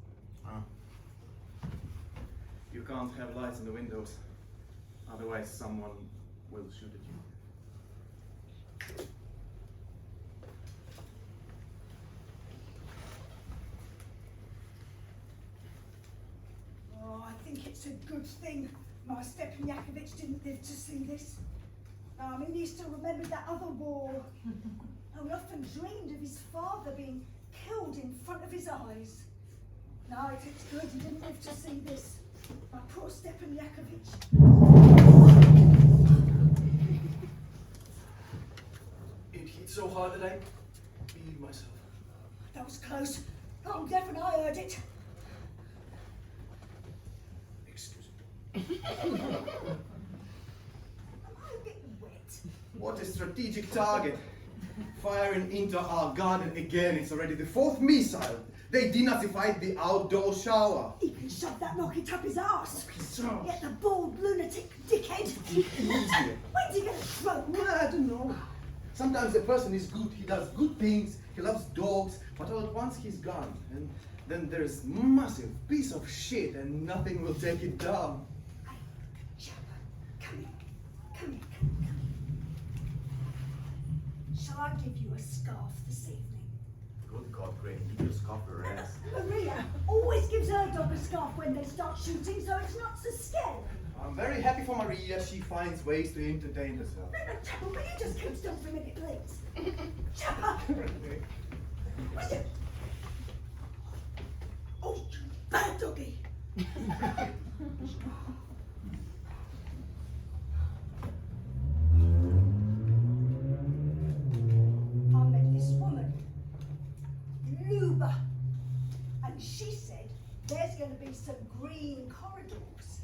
You can't have lights in the windows. Otherwise someone will shoot at you. Oh, I think it's a good thing my Stepan Yakovich didn't live to see this. I mean, he still remembered that other war. And we often dreamed of his father being killed in front of his eyes. No, it's good he didn't live to see this. My poor Stepan Yakovich. It hit so hard that I peed myself. That was close. I'm deaf and I heard it. Excuse me. Am I a bit wet? What a strategic target. Firing into our garden again. It's already the fourth missile. They denazified the outdoor shower. He can shove that rocket up his arse. So, Get the bald lunatic dickhead. easier. When's he gonna throw? I don't know. Sometimes a person is good, he does good things, he loves dogs, but all at once he's gone. And then there's massive piece of shit and nothing will take it down. Hey, Chapper, come here. Come here. Shall I give you a scarf this evening? Good God, Graham, give your scarf a rest. Maria always gives her dog a scarf when they start shooting, so it's not so scary. I'm very happy for Maria, she finds ways to entertain herself. No, Chapper, will you just keep still for a minute, please? Chapper! Will you? Oh, you bad doggy! I met this woman, Luba, and she said there's going to be some green corridors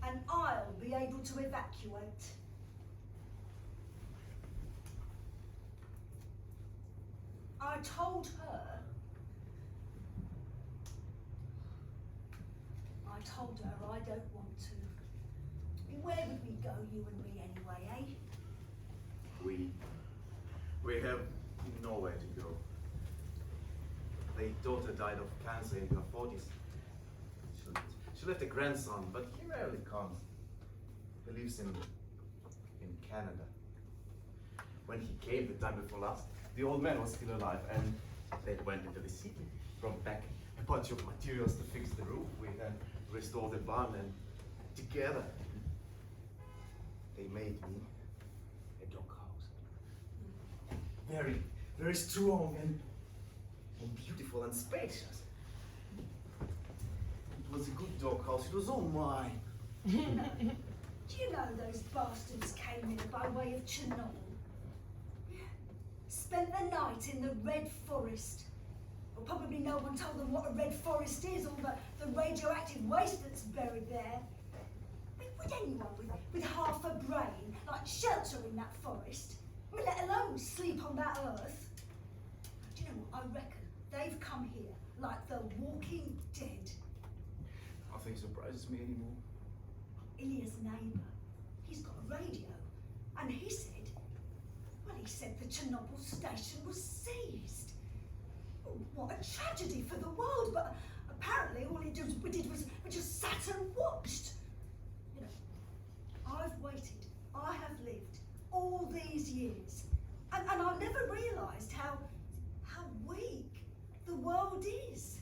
and I'll be able to evacuate. I told her. I don't want to. Where would we go, you and me, anyway, eh? We have nowhere to go. Their daughter died of cancer in her 40s. She left a grandson, but he rarely comes. He lives in Canada. When he came the time before last, the old man was still alive, and they went into the city, brought back a bunch of materials to fix the roof with and restore the barn, and together they made me a doghouse. Very, very strong and beautiful and spacious. It was a good doghouse. It was all mine. Do you know those bastards came in by way of Chernobyl? Spent the night in the Red Forest. Well, probably no one told them what a Red Forest is, or the radioactive waste that's buried there. I mean, would anyone with half a brain like shelter in that forest? I mean, let alone sleep on that earth? Do you know what? I reckon they've come here like the Walking Dead. Nothing surprises me anymore. Ilya's neighbour, he's got a radio, and he said the Chernobyl station was seized. Oh, what a tragedy for the world, but apparently all he did was just sat and watched. You know, I've waited, I have lived all these years, and I've never realised how weak the world is.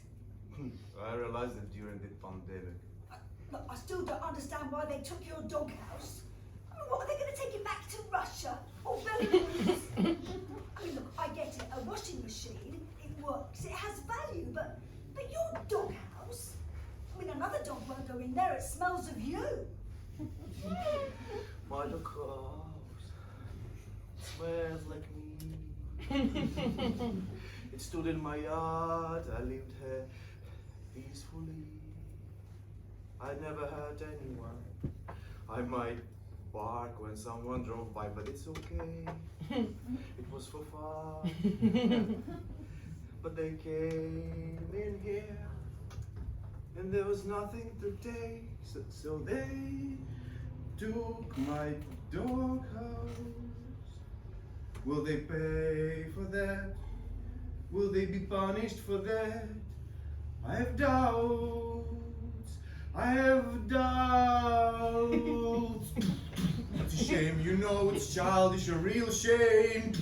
I realized it during the pandemic. Look, I still don't understand why they took your doghouse. I mean, what, are they going to take it back to Russia or Belarus? I mean, look, I get it. A washing machine, it works, it has value, but your doghouse? I mean, another dog won't go in there. It smells of you. My doghouse smells like me. It stood in my yard. I lived here peacefully. I never hurt anyone. I might bark when someone drove by, but it's okay. It was for fun. But they came in here, and there was nothing to take, so they took my doghouse. Will they pay for that? Will they be punished for that? I have doubts. I have doubts. It's a shame, you know, it's childish, a real shame.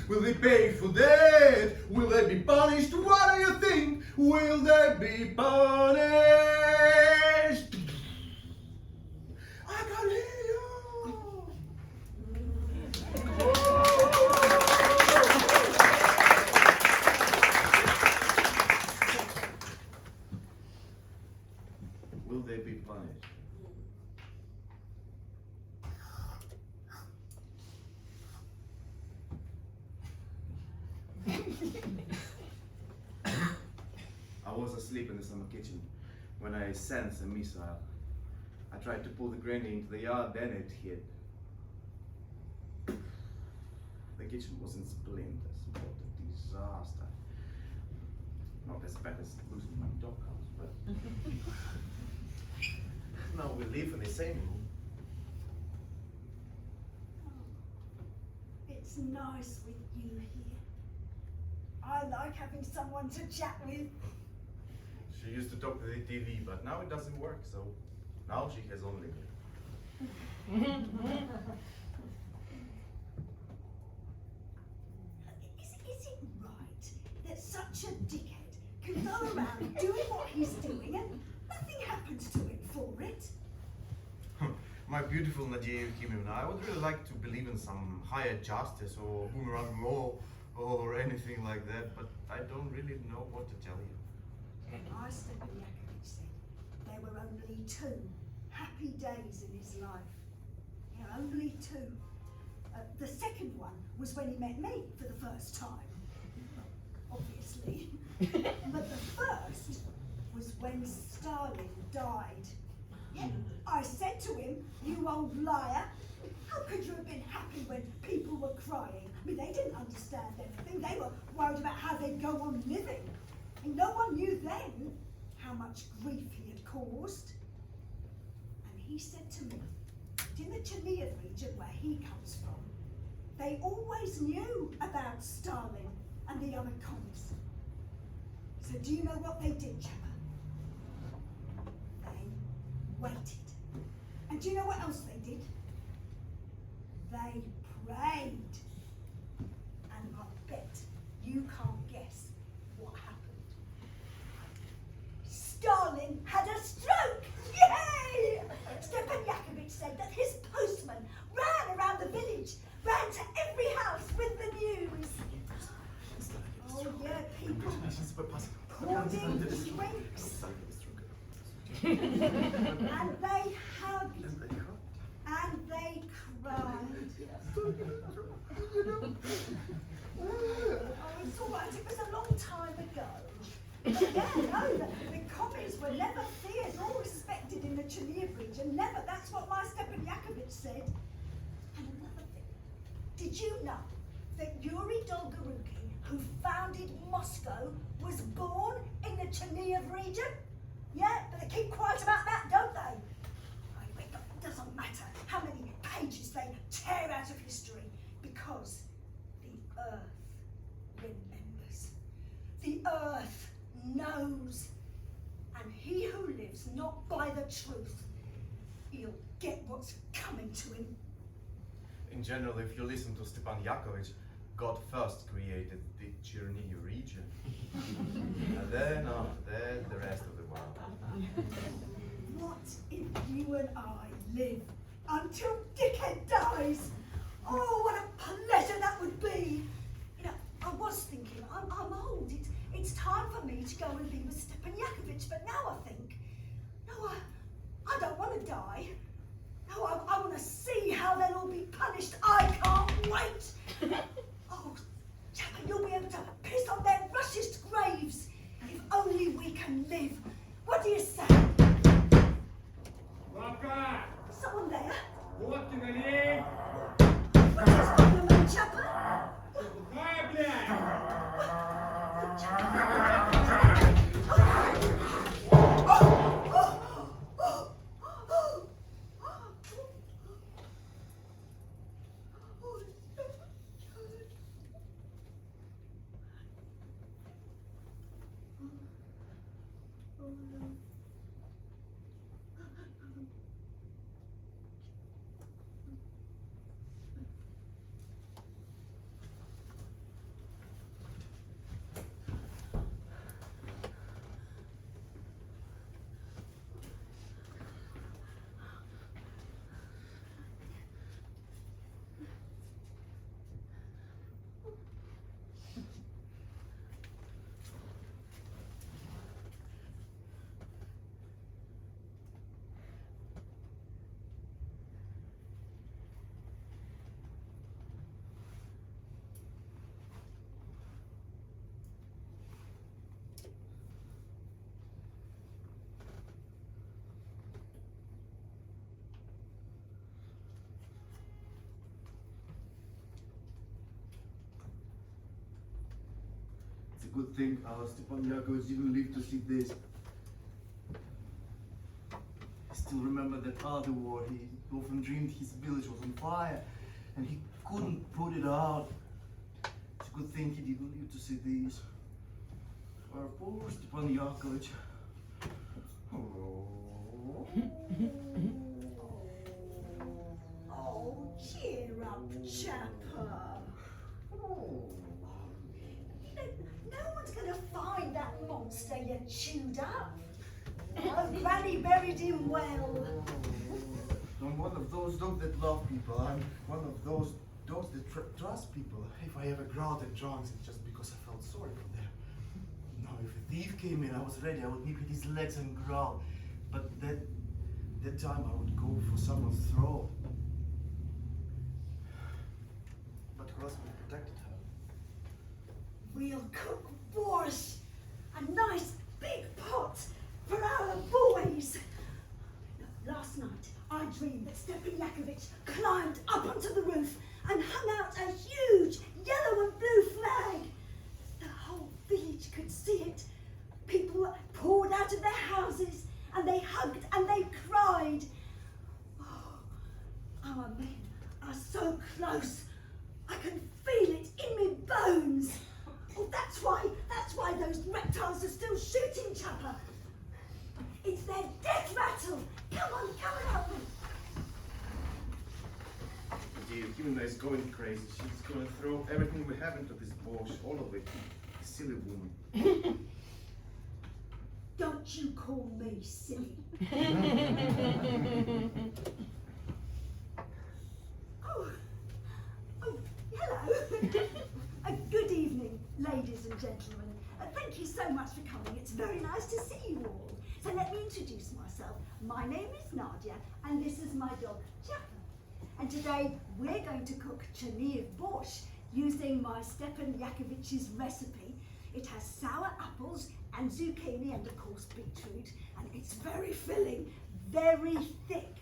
Will they pay for that? Will they be punished? What do you think? Will they be punished? I can hear you. Will they be punished? I was asleep in the summer kitchen when I sensed a missile. I tried to pull the granny into the yard, then it hit. The kitchen was in splinters. What a disaster. Not as bad as losing my doghouse, but now we live in the same room. It's nice with you here. I like having someone to chat with. She used to talk to the TV, but now it doesn't work, so now she has only me. Is it right that such a dickhead can go around doing what he's doing and nothing happens to him for it? My beautiful Nadia Yukimovna, I would really like to believe in some higher justice or boomerang law or anything like that, but I don't really know what to tell you. Stepan Yakovich said there were only 2 happy days in his life. Yeah, only 2. The second one was when he met me for the first time, obviously. But the first was when Stalin died. Yeah, I said to him, "You old liar, how could you have been happy when people were crying?" I mean, they didn't understand anything. They were worried about how they'd go on living. And no one knew then how much grief he had caused. And he said to me, that in the Chernihiv region where he comes from, they always knew about Stalin and the other commies. So do you know what they did, Chapper? They waited. And do you know what else they did? They prayed. And I bet you can't guess what happened. Stalin had a stroke! Yay! Stepan Yakovich said that his postman ran around the village, ran to every house with the news. Oh yeah, people poured in drinks. And they hugged. And they cried. Oh, it's all right. It was a long time ago. But yeah, no, the commies were never feared or respected in the Chernihiv region. Never. That's what my Stepan Yakovich said. And another thing. Did you know that Yuri Dolgorukhin, who founded Moscow, was born in the Chernihiv region? Yeah, but they keep quiet about that, don't they? Anyway, it doesn't matter how many pages they tear out of history, because the earth remembers. The earth knows. And he who lives not by the truth, he'll get what's coming to him. In general, if you listen to Stepan Yakovich, God first created the Chernihiv region. And then after that, the rest of the world. What if you and I live until Dickhead dies? Oh, what a pleasure that would be! You know, I was thinking, I'm old. It's time for me to go and be with Stepan Yakovich. But now I think, no, I don't want to die. No, I want to see how they'll all be punished. I can't wait. Oh, Chapper, you'll be able to piss on their rushest graves. If only we can live. What do you say? Лапка! Someone there? Водки налей! What is going on, Chapper? Бухай, блядь! It's a good thing Stepan Yakovich didn't live to see this. I still remember that other war. He often dreamed his village was on fire and he couldn't put it out. It's a good thing he didn't live to see this. Our poor Stepan Yakovich. Oh. Oh, cheer up, Chapper. Oh. No one's going to find that monster you chewed up. Oh, Granny buried him well. I'm one of those dogs that love people. I'm one of those dogs that trust people. If I ever growled at drunks, it's just because I felt sorry for them. No, if a thief came in, I was ready. I would nip at his legs and growl. But that time I would go for someone's throat. But who else would have protected her? We'll cook borscht, a nice big pot for our boys. Last night, I dreamed that Stepan Yakovich climbed up onto the roof and hung out a huge yellow and blue flag. could see it. People poured out of their houses and they hugged and they cried. Oh, our men are so close. I can feel it in my bones. Oh, that's why those reptiles are still shooting, Chopper. It's their death rattle. Come on, come and help me. Dear, Kimina is going crazy. She's going to throw everything we have into this Borscht, all of it. Silly woman. Don't you call me silly. Oh, hello. Good evening, ladies and gentlemen. Thank you so much for coming. It's very nice to see you all. So let me introduce myself. My name is Nadia, and this is my dog, Chapa. And today we're going to cook Chernihiv borscht using my Stepan Yakovich's recipe. It has sour apples and zucchini and of course beetroot, and it's very filling, very thick.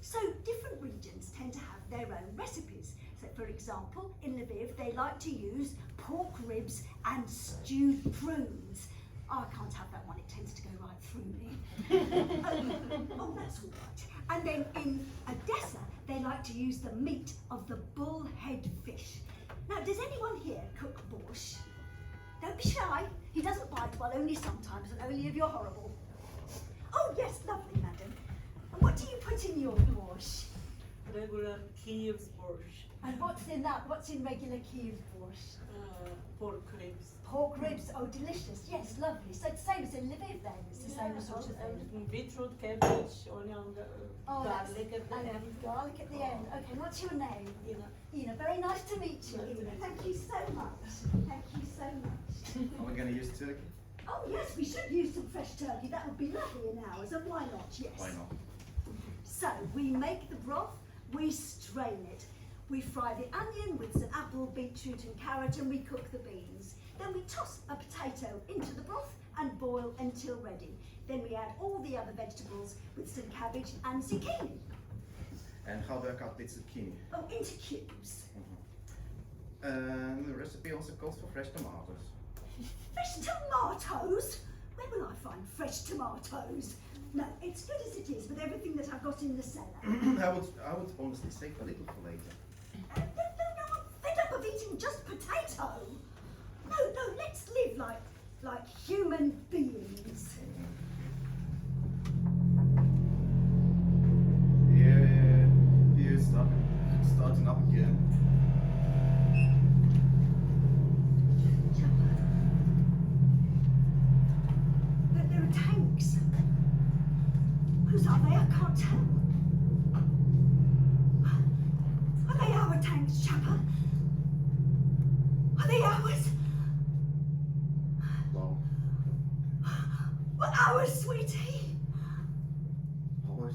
So different regions tend to have their own recipes. So for example, in Lviv they like to use pork ribs and stewed prunes. Oh, I can't have that one, it tends to go right through me. Oh, that's all right. And then in Odessa, they like to use the meat of the bullhead fish. Now, does anyone here cook borscht? Don't be shy. He doesn't bite, well, only sometimes, and only if you're horrible. Oh, yes, lovely, madam. And what do you put in your borscht? Regular Kiev's borscht, And what's in that? What's in regular Kiev borscht? pork ribs. Pork ribs, oh, delicious. Yes, lovely. So it's the same as in Lviv then, it's the same sort of thing. And beetroot, cabbage, onion, Oh, that's- garlic at the and end. garlic at the end. Okay, what's your name? Ina. Ina, very nice to meet you, Nice to Ina. meet Thank you so much. Thank you so much. Are we going to use turkey? Oh, yes, we should use some fresh turkey. That would be lovely in ours, and why not? Yes. Why not? So, we make the broth, we strain it. We fry the onion with some apple, beetroot and carrot, and we cook the beans. Then we toss a potato into the broth and boil until ready. Then we add all the other vegetables with some cabbage and zucchini. And how do I cut the zucchini? Oh, into cubes. And the recipe also calls for fresh tomatoes. Fresh tomatoes? Where will I find fresh tomatoes? No, it's good as it is with everything that I've got in the cellar. I would honestly save a little for later. No, I'm fed up of eating just potato. No, let's live like human beings. Yeah, it's starting up again. There are tanks. Whose are they? I can't tell. Are they our tanks, Chopper? Are they ours? Well, Well, ours, sweetie. ours.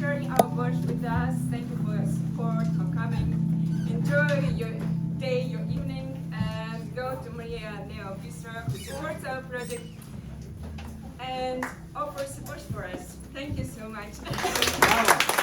sharing our borscht with us. Thank you for your support, for coming. Enjoy your day, your evening, and go to Maria Neo Bistro to support our project and offer support for us. Thank you so much.